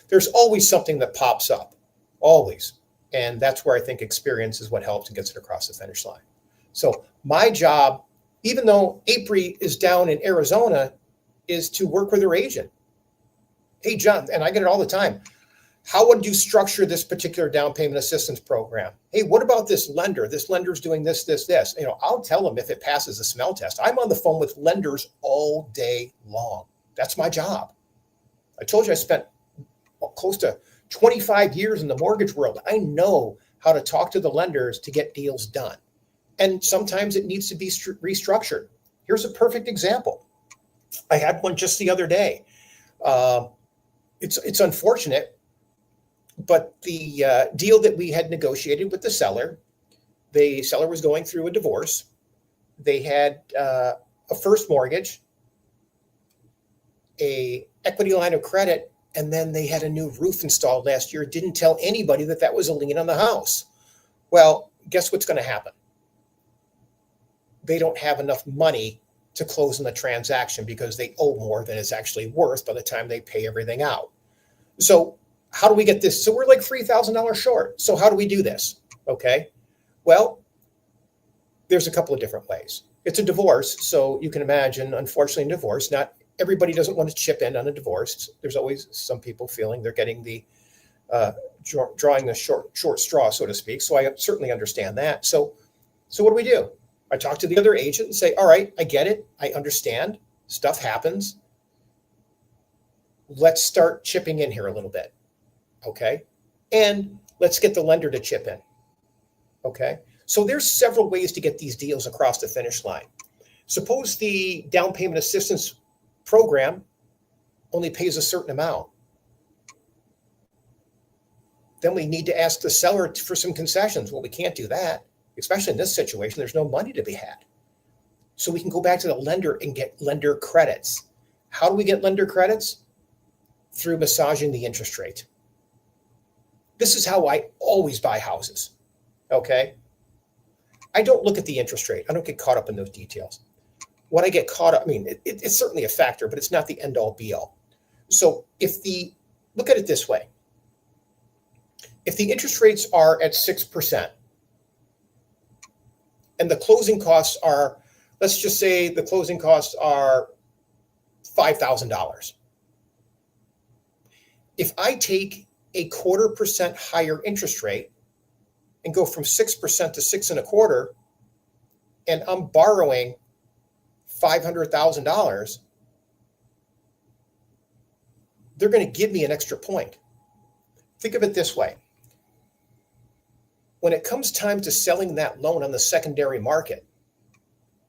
There's always something that pops up, always. And that's where I think experience is what helps and gets it across the finish line. So my job, even though APRI is down in Arizona, is to work with their agent. Hey, John, and I get it all the time. How would you structure this particular down payment assistance program? Hey, what about this lender? This lender's doing this, this, this. I'll tell them if it passes the smell test. I'm on the phone with lenders all day long. That's my job. I told you I spent close to 25 years in the mortgage world. I know how to talk to the lenders to get deals done. And sometimes it needs to be restructured. Here's a perfect example. I had one just the other day. It's unfortunate, but the deal that we had negotiated with the seller was going through a divorce. They had a first mortgage, a equity line of credit, and then they had a new roof installed last year. Didn't tell anybody that was a lien on the house. Well, guess what's going to happen? They don't have enough money to close on the transaction because they owe more than it's actually worth by the time they pay everything out. So how do we get this? So we're like $3,000 short. So how do we do this? Okay. Well, there's a couple of different ways. It's a divorce. So you can imagine, unfortunately, in divorce, not everybody doesn't want to chip in on a divorce. There's always some people feeling they're getting the drawing the short straw, so to speak. So I certainly understand that. So what do? I talk to the other agent and say, all right, I get it. I understand. Stuff happens. Let's start chipping in here a little bit. Okay. And let's get the lender to chip in. Okay. So there's several ways to get these deals across the finish line. Suppose the down payment assistance program only pays a certain amount. Then we need to ask the seller for some concessions. Well, we can't do that, especially in this situation. There's no money to be had. So we can go back to the lender and get lender credits. How do we get lender credits? Through massaging the interest rate. This is how I always buy houses. Okay. I don't look at the interest rate. I don't get caught up in those details. What I get caught up, it's certainly a factor, but it's not the end all be all. So look at it this way. If the interest rates are at 6% and the closing costs are, let's just say the closing costs are $5,000. If I take a 0.25% higher interest rate and go from 6% to 6.25%, and I'm borrowing $500,000, they're going to give me an extra point. Think of it this way. When it comes time to selling that loan on the secondary market,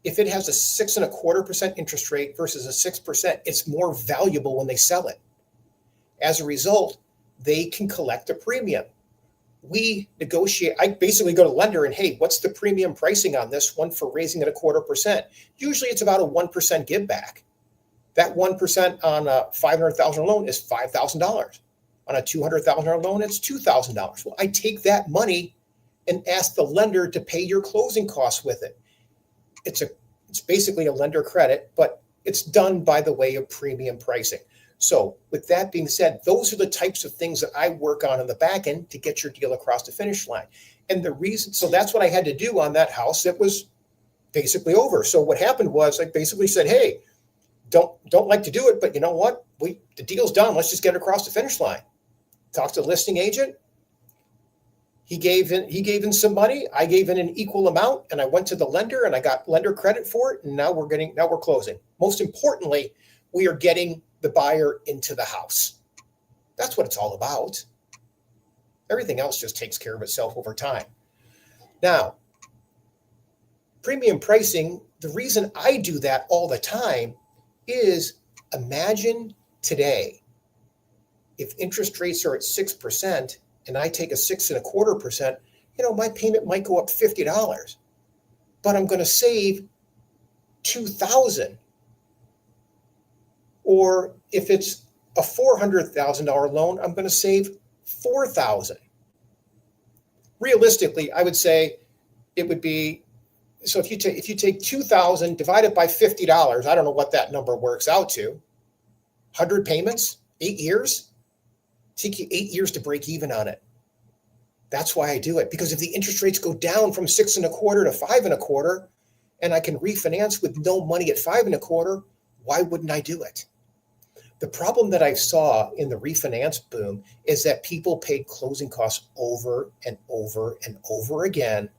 if it has a 6.25% interest rate versus a 6%, it's more valuable when they sell it. As a result, they can collect a premium. We negotiate. I basically go to lender and, hey, what's the premium pricing on this one for raising it 0.25%? Usually it's about a 1% give back. That 1% on a $500,000 loan is $5,000. On a $200,000 loan, it's $2,000. Well, I take that money and ask the lender to pay your closing costs with it. It's basically a lender credit, but it's done by the way of premium pricing. So with that being said, those are the types of things that I work on the back end to get your deal across the finish line. And the reason, so that's what I had to do on that house. It was basically over. So what happened was I basically said, hey, don't like to do it, but you know what? The deal's done. Let's just get it across the finish line. Talked to the listing agent. He gave in some money. I gave in an equal amount, and I went to the lender and I got lender credit for it. And now we're closing. Most importantly, we are getting the buyer into the house. That's what it's all about. Everything else just takes care of itself over time. Now, premium pricing, the reason I do that all the time is imagine today, if interest rates are at 6% and I take a 6.25%, my payment might go up $50, but I'm going to save $2,000. Or if it's a $400,000 loan, I'm going to save $4,000. Realistically, I would say it would be, so if you take $2,000 divided by $50, I don't know what that number works out to. 100 payments, 8 years. Take you 8 years to break even on it. That's why I do it, because if the interest rates go down from 6.25 to 5.25, and I can refinance with no money at 5.25, why wouldn't I do it? The problem that I saw in the refinance boom is that people paid closing costs over and over and over again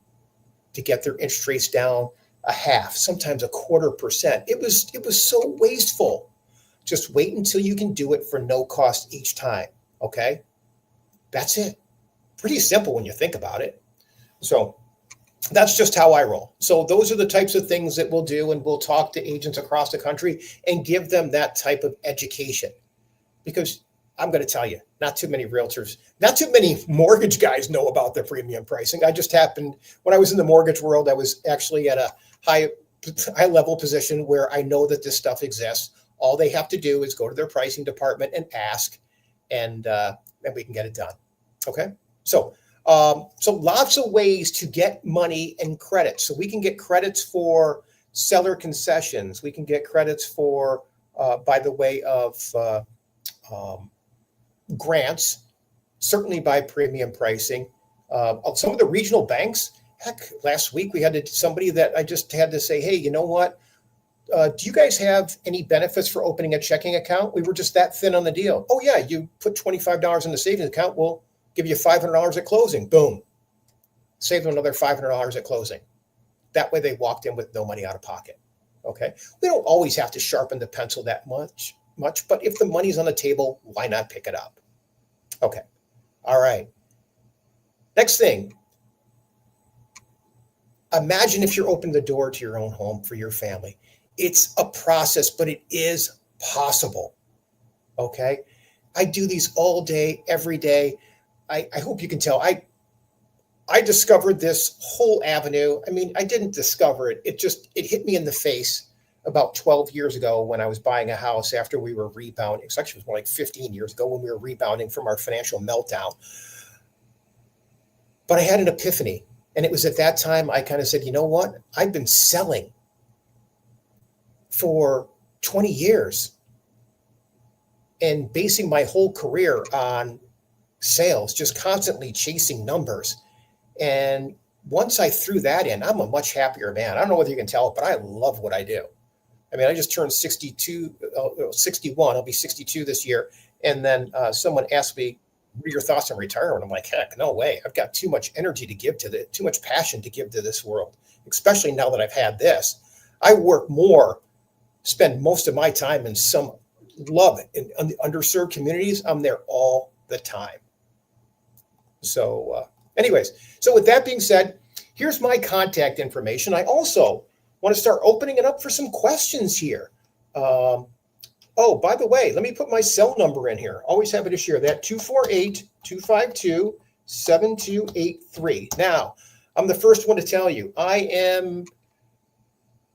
to get their interest rates down a half, sometimes a 1/4%. It was so wasteful. Just wait until you can do it for no cost each time. Okay, that's it. Pretty simple when you think about it. So that's just how I roll. So those are the types of things that we'll do, and we'll talk to agents across the country and give them that type of education. Because I'm going to tell you, not too many realtors, not too many mortgage guys know about the premium pricing. I just happened, when I was in the mortgage world, I was actually at a high level position where I know that this stuff exists. All they have to do is go to their pricing department and ask, and we can get it done. Okay, so lots of ways to get money and credit. So we can get credits for seller concessions. We can get credits for, by the way of grants, certainly by premium pricing. Some of the regional banks, heck, last week we had somebody that I just had to say, hey, you know what? Do you guys have any benefits for opening a checking account? We were just that thin on the deal. Oh yeah, you put $25 in the savings account. We'll give you $500 at closing. Boom. Save them another $500 at closing. That way they walked in with no money out of pocket. Okay. We don't always have to sharpen the pencil that much, but if the money's on the table, why not pick it up? Okay. All right. Next thing. Imagine if you're opening the door to your own home for your family. It's a process, but it is possible. Okay. I do these all day, every day. I hope you can tell. I discovered this whole avenue. I mean, I didn't discover it. It hit me in the face about 12 years ago when I was buying a house after we were rebounding. It's actually more like 15 years ago when we were rebounding from our financial meltdown. But I had an epiphany. And it was at that time I kind of said, you know what? I've been selling for 20 years and basing my whole career on sales, just constantly chasing numbers. And once I threw that in, I'm a much happier man. I don't know whether you can tell, but I love what I do. I mean, I just turned 61. I'll be 62 this year. And then someone asked me, what are your thoughts on retirement? I'm like, heck, no way. I've got too much energy to give to too much passion to give to this world, especially now that I've had this. I work more, spend most of my time in some love in the underserved communities. I'm there all the time. So anyways, so with that being said, here's my contact information. I also want to start opening it up for some questions here. Oh, by the way, let me put my cell number in here. Always happy to share that, 248-252-7283. Now, I'm the first one to tell you, I am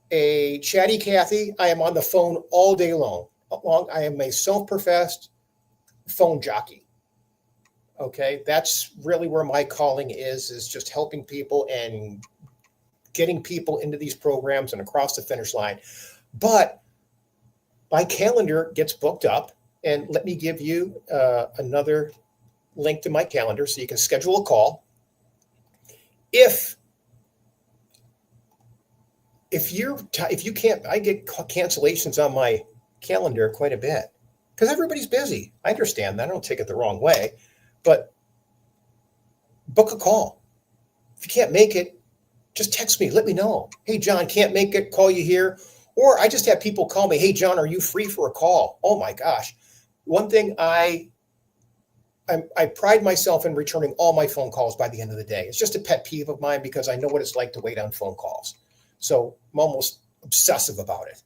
a chatty Cathy. I am on the phone all day long. I am a self-professed phone jockey. Okay, that's really where my calling is just helping people and getting people into these programs and across the finish line. But my calendar gets booked up, and let me give you another link to my calendar so you can schedule a call. If you can't, I get cancellations on my calendar quite a bit because everybody's busy. I understand that. I don't take it the wrong way. But book a call. If you can't make it, just text me. Let me know. Hey, John, can't make it. Call you here. Or I just have people call me. Hey, John, are you free for a call? Oh, my gosh. One thing I pride myself in returning all my phone calls by the end of the day. It's just a pet peeve of mine because I know what it's like to wait on phone calls. So I'm almost obsessive about it.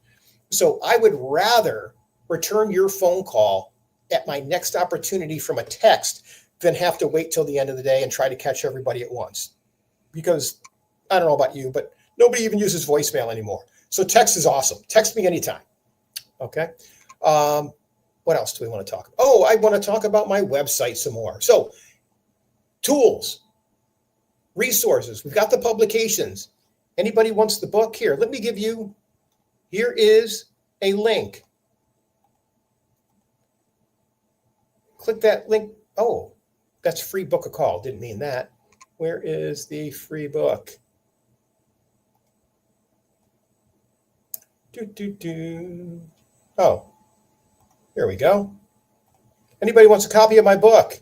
So I would rather return your phone call at my next opportunity from a text than have to wait till the end of the day and try to catch everybody at once. Because I don't know about you, but nobody even uses voicemail anymore. So text is awesome. Text me anytime. Okay. What else do we want to talk about? Oh, I want to talk about my website some more. So tools, resources. We've got the publications. Anybody wants the book? Here, let me give you, here is a link. Click that link. Oh, that's free book a call. Didn't mean that. Where is the free book? Oh, Here we go. Anybody wants a copy of my book?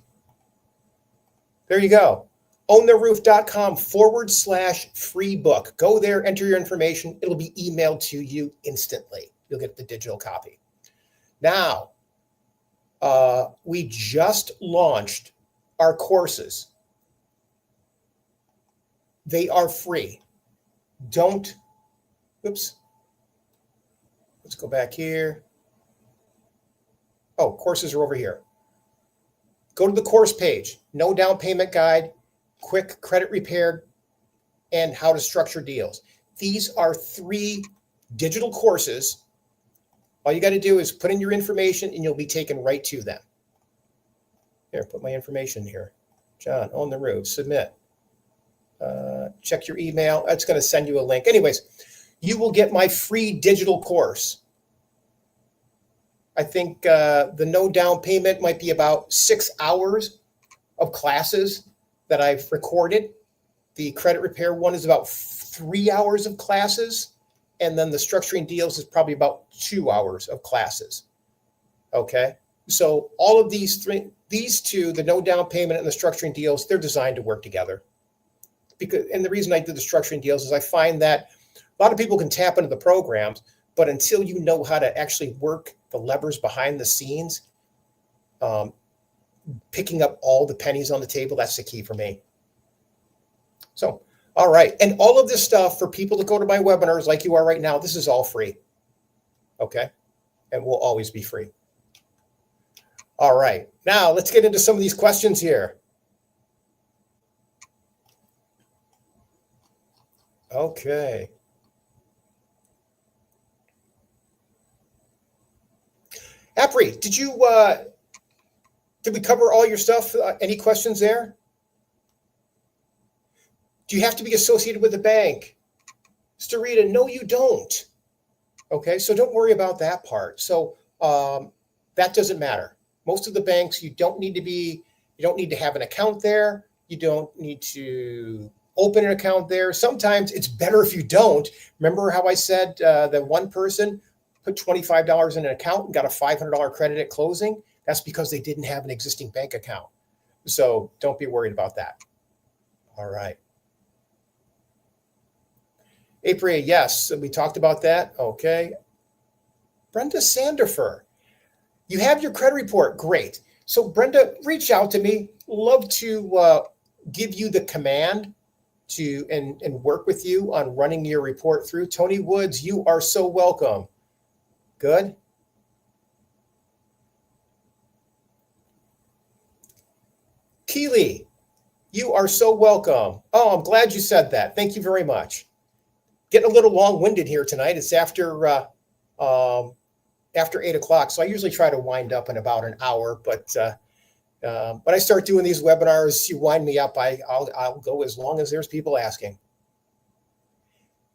There you go. owntheiroof.com/free book. Go there, enter your information. It'll be emailed to you instantly. You'll get the digital copy. Now, we just launched our courses. They are free. Let's go back here. Oh, courses are over here. Go to the course page, no down payment guide, quick credit repair, and how to structure deals. These are 3 digital courses. All you got to do is put in your information and you'll be taken right to them. Here, put my information here. John, on the roof, submit. Check your email. That's going to send you a link. Anyways, you will get my free digital course. I think the no down payment might be about 6 hours of classes that I've recorded. The credit repair one is about 3 hours of classes. And then the structuring deals is probably about 2 hours of classes. Okay. So all of these two, the no down payment and the structuring deals, they're designed to work together. And the reason I did the structuring deals is I find that a lot of people can tap into the programs, but until you know how to actually work the levers behind the scenes, picking up all the pennies on the table, that's the key for me. So, all right. And all of this stuff for people to go to my webinars like you are right now, this is all free. Okay. And will always be free. All right. Now let's get into some of these questions here. Okay. Apri, did we cover all your stuff? Any questions there? Do you have to be associated with the bank? Starita, no, you don't. Okay, so don't worry about that part. So that doesn't matter. Most of the banks, you don't need to have an account there. You don't need to open an account there. Sometimes it's better if you don't. Remember how I said that one person put $25 in an account and got a $500 credit at closing? That's because they didn't have an existing bank account. So don't be worried about that. All right. April, yes, we talked about that. Okay. Brenda Sandifer, you have your credit report. Great. So Brenda, reach out to me. Love to give you the command to and work with you on running your report through. Tony Woods, you are so welcome. Good. Keely, you are so welcome. Oh, I'm glad you said that. Thank you very much. Getting a little long-winded here tonight. It's after 8 o'clock, so I usually try to wind up in about an hour. But when I start doing these webinars, you wind me up. I'll go as long as there's people asking.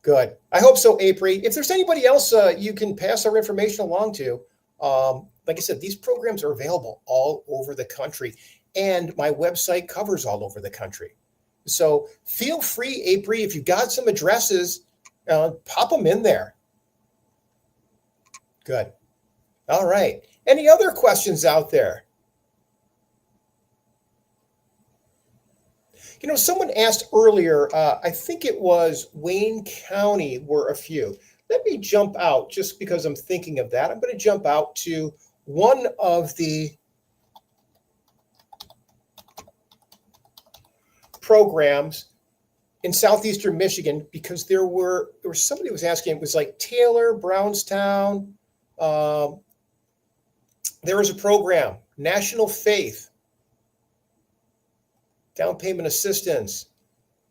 Good. I hope so, April. If there's anybody else you can pass our information along to, like I said, these programs are available all over the country, and my website covers all over the country. So feel free, April, if you've got some addresses, pop them in there. Good. All right. Any other questions out there? You know, someone asked earlier, I think it was Wayne County were a few. Let me jump out just because I'm thinking of that. I'm going to jump out to one of the programs in southeastern Michigan, because there was somebody was asking, it was like Taylor, Brownstown. There was a program, National Faith, down payment assistance.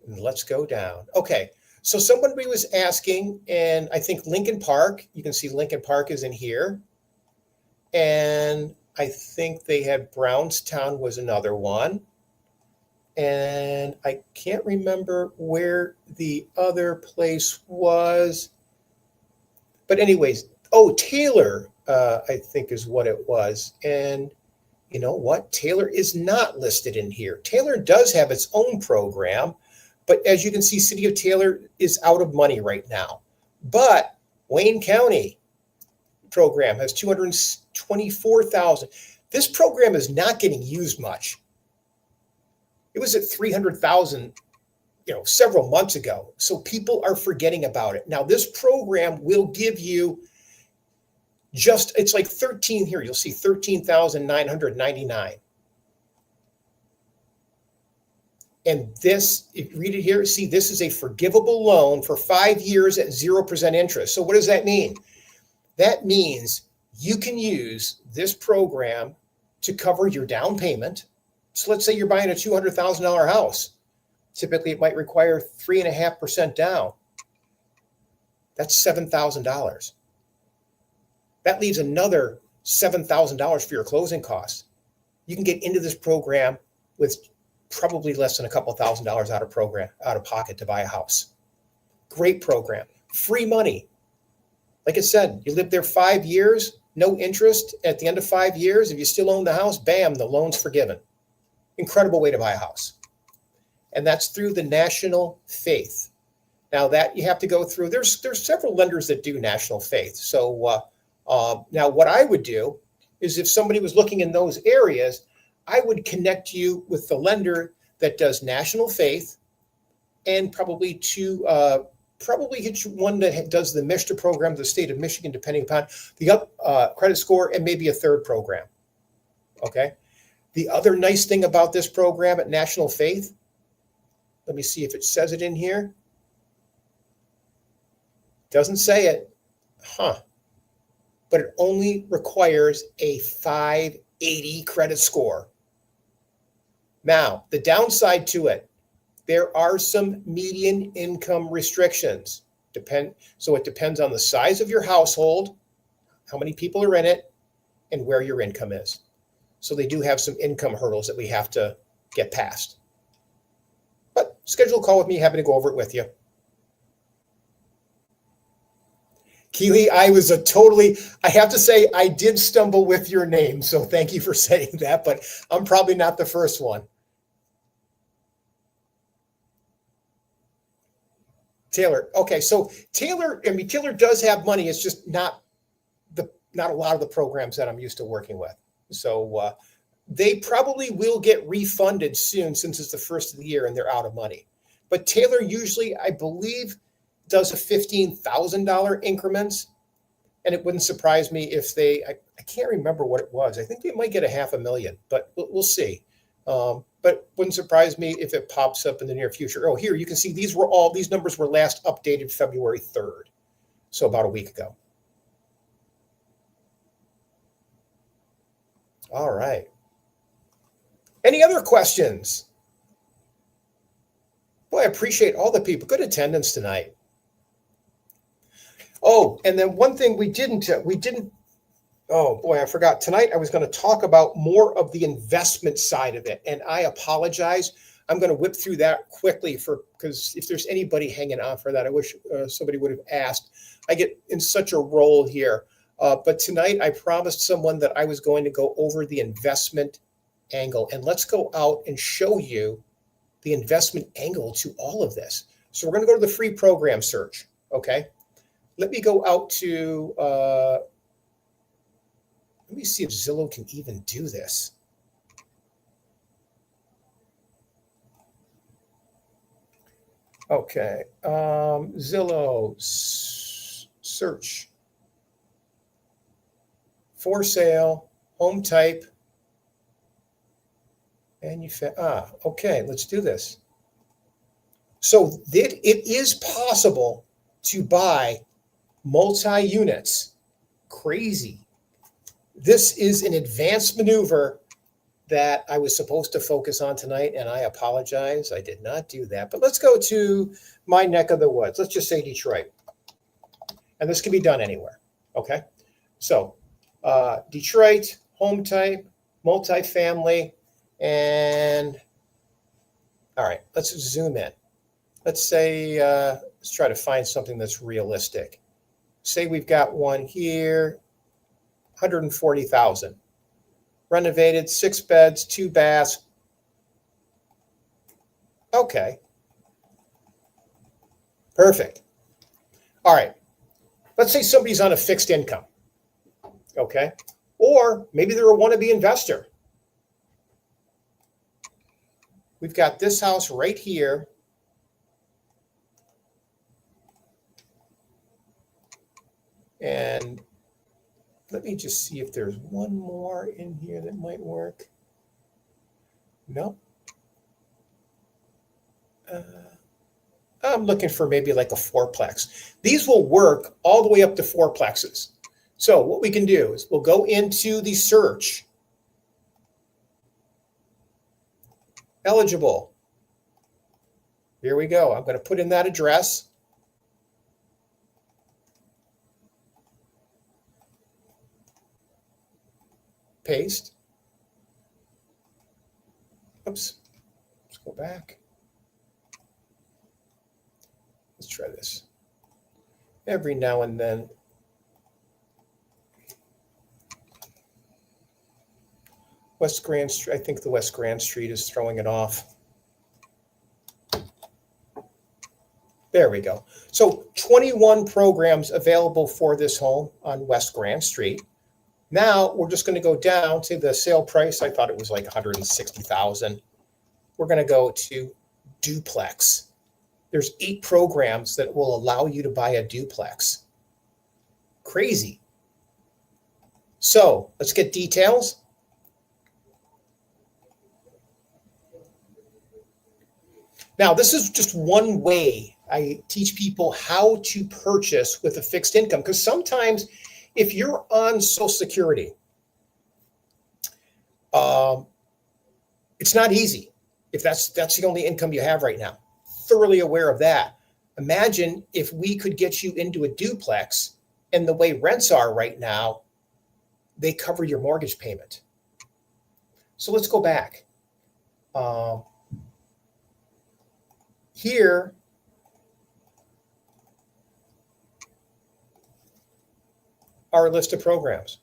And let's go down. Okay, so somebody was asking, and I think Lincoln Park, you can see Lincoln Park is in here. And I think they had Brownstown was another one. And I can't remember where the other place was. But anyways, Taylor, I think is what it was. And you know what? Taylor is not listed in here. Taylor does have its own program, but as you can see, City of Taylor is out of money right now. But Wayne County, program has 224,000. This program is not getting used much. It was at 300,000, several months ago. So people are forgetting about it. Now, this program will give you it's like 13 here. You'll see 13,999. And this, if you read it here, see, this is a forgivable loan for 5 years at 0% interest. So what does that mean? That means you can use this program to cover your down payment. So let's say you're buying a $200,000 house. Typically, it might require 3.5% down. That's $7,000. That leaves another $7,000 for your closing costs. You can get into this program with probably less than a couple $1,000s out of pocket to buy a house. Great program. Free money. Like I said, you live there 5 years, no interest. At the end of 5 years, if you still own the house, bam, the loan's forgiven. Incredible way to buy a house. And that's through the National Faith. Now that you have to go through, there's several lenders that do National Faith. So now what I would do is if somebody was looking in those areas, I would connect you with the lender that does National Faith and probably get you one that does the MISHTA program, the state of Michigan, depending upon the credit score, and maybe a third program. Okay. The other nice thing about this program at National Faith, let me see if it says it in here. Doesn't say it. But it only requires a 580 credit score. Now, the downside to it, there are some median income restrictions. So it depends on the size of your household, how many people are in it, and where your income is. So they do have some income hurdles that we have to get past. But schedule a call with me, happy to go over it with you. Keely, I have to say, I did stumble with your name. So thank you for saying that, but I'm probably not the first one. Taylor. Okay. So Taylor does have money. It's just not a lot of the programs that I'm used to working with. So they probably will get refunded soon since it's the first of the year and they're out of money. But Taylor usually, I believe, does a $15,000 increments. And it wouldn't surprise me if I can't remember what it was. I think they might get $500,000, but we'll see. But wouldn't surprise me if it pops up in the near future. Oh, here you can see these numbers were last updated February 3rd. So about a week ago. All right. Any other questions? Boy, I appreciate all the people. Good attendance tonight. Oh, and then one thing we didn't, oh boy, I forgot. Tonight I was going to talk about more of the investment side of it, and I apologize. I'm going to whip through that quickly because if there's anybody hanging on for that, I wish somebody would have asked. I get in such a role here. But tonight I promised someone that I was going to go over the investment angle, and let's go out and show you the investment angle to all of this. So we're going to go to the free program search. Okay. Let me go out to, let me see if Zillow can even do this. Okay. Zillow search. For sale, home type. Okay, let's do this. So it is possible to buy multi-units. Crazy. This is an advanced maneuver that I was supposed to focus on tonight, and I apologize. I did not do that. But let's go to my neck of the woods. Let's just say Detroit. And this can be done anywhere. Okay. So Detroit, home type, multifamily, and all right, let's zoom in. Let's say, let's try to find something that's realistic. Say we've got one here, 140,000. Renovated, 6 beds, 2 baths. Okay. Perfect. All right. Let's say somebody's on a fixed income. Okay. Or maybe they're a wannabe investor. We've got this house right here. And let me just see if there's one more in here that might work. Nope. I'm looking for maybe like a fourplex. These will work all the way up to fourplexes. So what we can do is we'll go into the search. Eligible. Here we go. I'm going to put in that address. Paste. Oops. Let's go back. Let's try this. Every now and then. West Grand Street, I think the West Grand Street is throwing it off. There we go. So 21 programs available for this home on West Grand Street. Now we're just going to go down to the sale price. I thought it was like $160,000. We're going to go to duplex. There's 8 programs that will allow you to buy a duplex. Crazy. So let's get details. Now, this is just one way I teach people how to purchase with a fixed income, because sometimes if you're on Social Security, it's not easy if that's the only income you have right now. Thoroughly aware of that. Imagine if we could get you into a duplex, and the way rents are right now, they cover your mortgage payment. So let's go back. Here, our list of programs.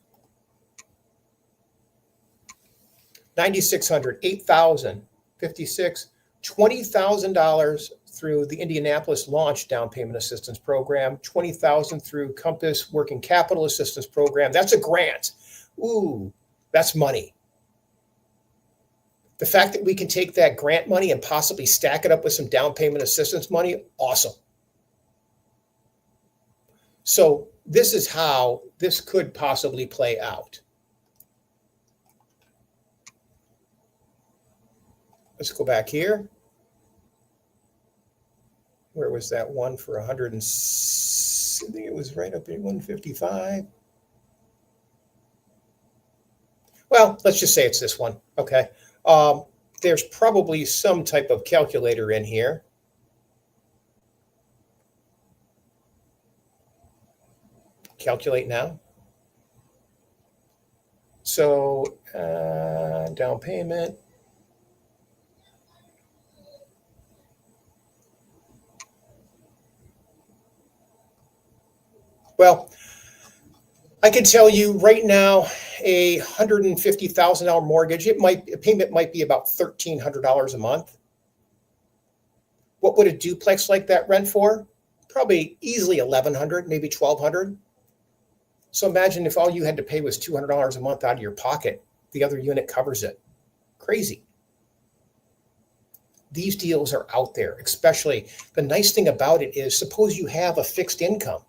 9,600, 8,000, 56, $20,000 through the Indianapolis Launch Down Payment Assistance Program, $20,000 through Compass Working Capital Assistance Program. That's a grant. Ooh, that's money. The fact that we can take that grant money and possibly stack it up with some down payment assistance money, awesome. So this is how this could possibly play out. Let's go back here. Where was that one for 100 and I think it was right up at 155. Well, let's just say it's this one. Okay. There's probably some type of calculator in here. Calculate now. So down payment. Well, I can tell you right now, a $150,000 mortgage, a payment might be about $1,300 a month. What would a duplex like that rent for? Probably easily $1,100, maybe $1,200. So imagine if all you had to pay was $200 a month out of your pocket, the other unit covers it. Crazy. These deals are out there, especially the nice thing about it is suppose you have a fixed income.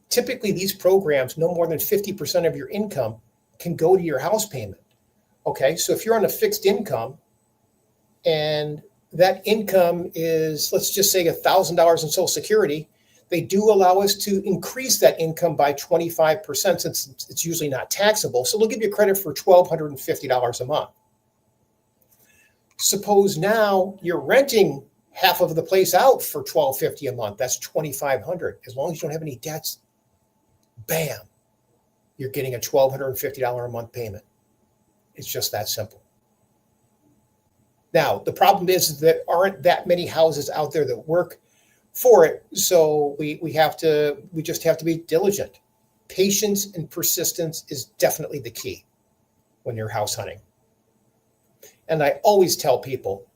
Typically, these programs, no more than 50% of your income can go to your house payment. Okay, so if you're on a fixed income and that income is, let's just say $1,000 in Social Security, they do allow us to increase that income by 25% since it's usually not taxable. So they'll give you credit for $1,250 a month. Suppose now you're renting half of the place out for $1,250 a month. That's $2,500. As long as you don't have any debts, bam, you're getting a $1,250 a month payment. It's just that simple. Now, the problem is that aren't that many houses out there that work for it. So we just have to be diligent. Patience and persistence is definitely the key when you're house hunting. And I always tell people,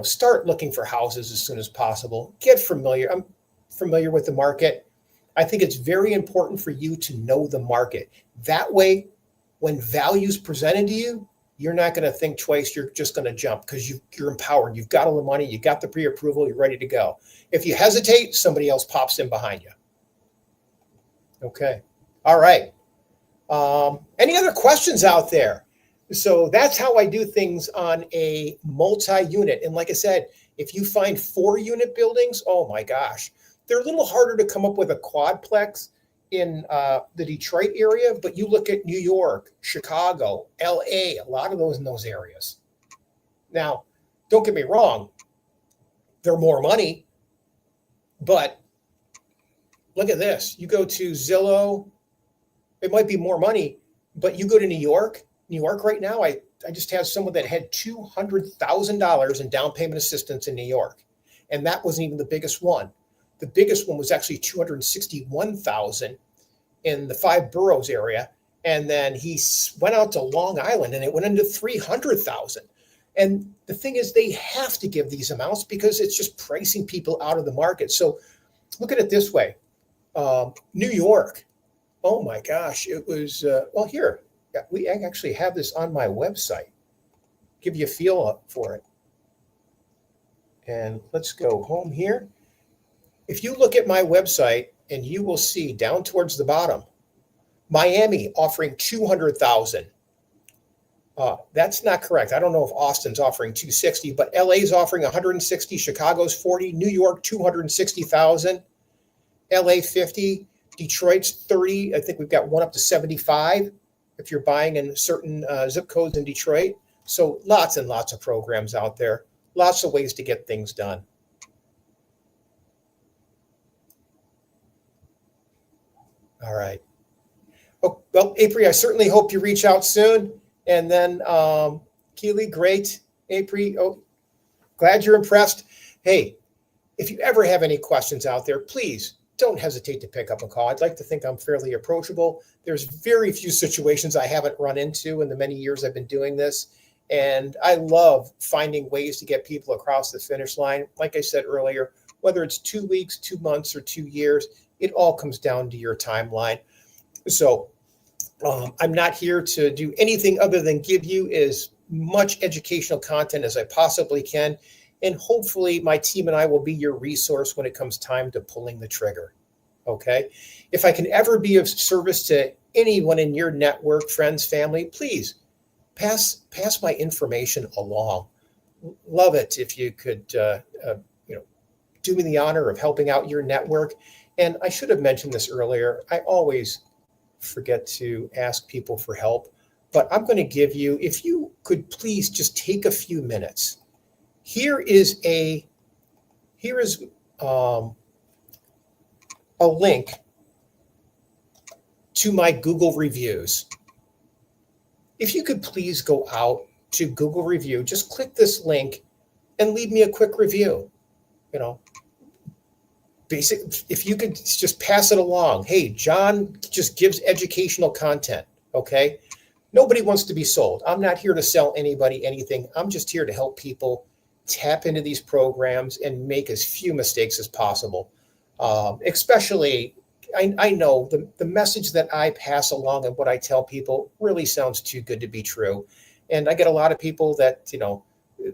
start looking for houses as soon as possible. Get familiar. I'm familiar with the market. I think it's very important for you to know the market. That way, when value is presented to you, you're not going to think twice. You're just going to jump because you're empowered. You've got all the money. You got the pre-approval. You're ready to go. If you hesitate, somebody else pops in behind you. Okay. All right. Any other questions out there? So that's how I do things on a multi-unit. And like I said, if you find 4-unit buildings, oh my gosh, they're a little harder to come up with a quadplex in the Detroit area, but you look at New York, Chicago, LA, a lot of those in those areas. Now, don't get me wrong, they're more money, but look at this. You go to Zillow, it might be more money, but you go to New York right now, I just had someone that had $200,000 in down payment assistance in New York. And that wasn't even the biggest one. The biggest one was actually $261,000 in the 5 boroughs area. And then he went out to Long Island and it went into $300,000. And the thing is, they have to give these amounts because it's just pricing people out of the market. So look at it this way. New York. Oh my gosh. It was, well, here, we actually have this on my website. Give you a feel for it. And let's go home here. If you look at my website, and you will see down towards the bottom, Miami offering $200,000. That's not correct. I don't know if Austin's offering $260,000, but LA's offering $160,000, Chicago's $40,000, New York $260,000, LA $50,000, Detroit's $30,000. I think we've got one up to $75,000 if you're buying in certain zip codes in Detroit. So lots and lots of programs out there, lots of ways to get things done. All right. Oh, well, April, I certainly hope you reach out soon. And then Keely, great. April, oh, glad you're impressed. Hey, if you ever have any questions out there, please don't hesitate to pick up a call. I'd like to think I'm fairly approachable. There's very few situations I haven't run into in the many years I've been doing this. And I love finding ways to get people across the finish line. Like I said earlier, whether it's 2 weeks, 2 months, or 2 years, it all comes down to your timeline. So I'm not here to do anything other than give you as much educational content as I possibly can. And hopefully my team and I will be your resource when it comes time to pulling the trigger. Okay. If I can ever be of service to anyone in your network, friends, family, please pass my information along. Love it if you could, do me the honor of helping out your network. And I should have mentioned this earlier. I always forget to ask people for help, but I'm going to give you, if you could please just take a few minutes. Here is a link to my Google reviews. If you could please go out to Google review, just click this link and leave me a quick review. If you could just pass it along. Hey, John just gives educational content. Okay. Nobody wants to be sold. I'm not here to sell anybody anything. I'm just here to help people tap into these programs and make as few mistakes as possible. Especially, I know the message that I pass along and what I tell people really sounds too good to be true. And I get a lot of people that,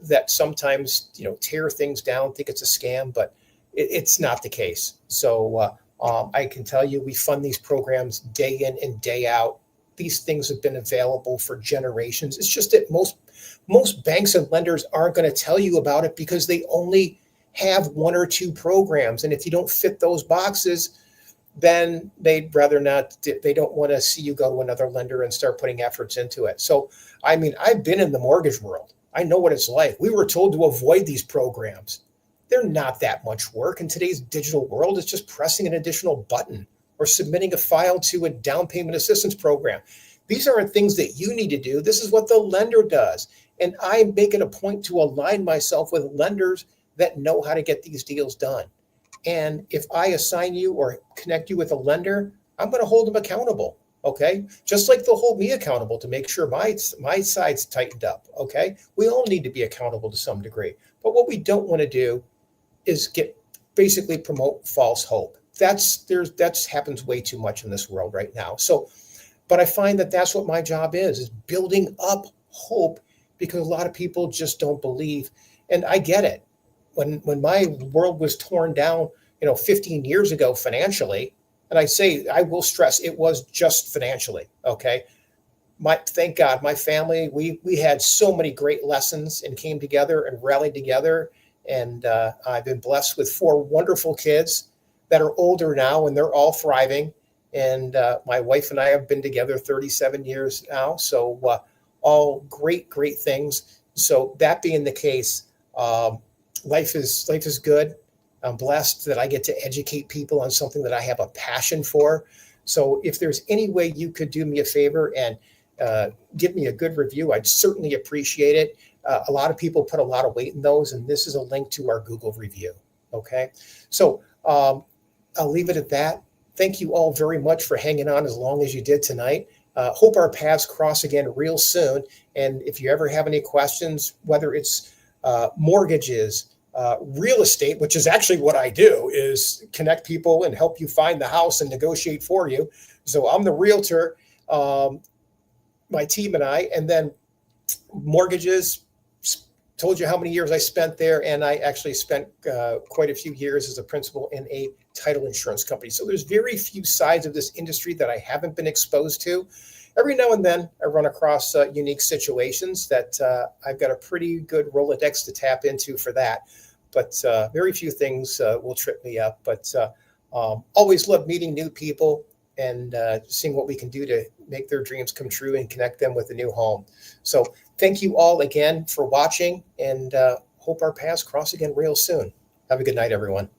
that sometimes, tear things down, think it's a scam, but it's not the case. So I can tell you, we fund these programs day in and day out. These things have been available for generations. It's just that most banks and lenders aren't going to tell you about it because they only have 1 or 2 programs. And if you don't fit those boxes, then they'd rather not. They don't want to see you go to another lender and start putting efforts into it. So, I've been in the mortgage world. I know what it's like. We were told to avoid these programs. They're not that much work. In today's digital world, it's just pressing an additional button or submitting a file to a down payment assistance program. These aren't things that you need to do. This is what the lender does. And I make it a point to align myself with lenders that know how to get these deals done. And if I assign you or connect you with a lender, I'm going to hold them accountable. Okay. Just like they'll hold me accountable to make sure my side's tightened up. Okay. We all need to be accountable to some degree. But what we don't want to do is basically promote false hope. That's happens way too much in this world right now. So, but I find that that's what my job is building up hope, because a lot of people just don't believe. And I get it. When my world was torn down, 15 years ago financially, and I will stress, it was just financially. Okay. Thank God, my family, we had so many great lessons and came together and rallied together. And I've been blessed with 4 wonderful kids that are older now, and they're all thriving. And my wife and I have been together 37 years now. So all great, great things. So that being the case, life is good. I'm blessed that I get to educate people on something that I have a passion for. So if there's any way you could do me a favor and give me a good review, I'd certainly appreciate it. A lot of people put a lot of weight in those, and this is a link to our Google review. Okay. So I'll leave it at that. Thank you all very much for hanging on as long as you did tonight. Hope our paths cross again real soon. And if you ever have any questions, whether it's mortgages, real estate, which is actually what I do, is connect people and help you find the house and negotiate for you. So I'm the realtor, my team and I, and then mortgages, told you how many years I spent there. And I actually spent quite a few years as a principal in a title insurance company. So there's very few sides of this industry that I haven't been exposed to. Every now and then I run across unique situations that I've got a pretty good Rolodex to tap into for that. But very few things will trip me up. But always love meeting new people and seeing what we can do to make their dreams come true and connect them with a new home. So thank you all again for watching, and hope our paths cross again real soon. Have a good night, everyone.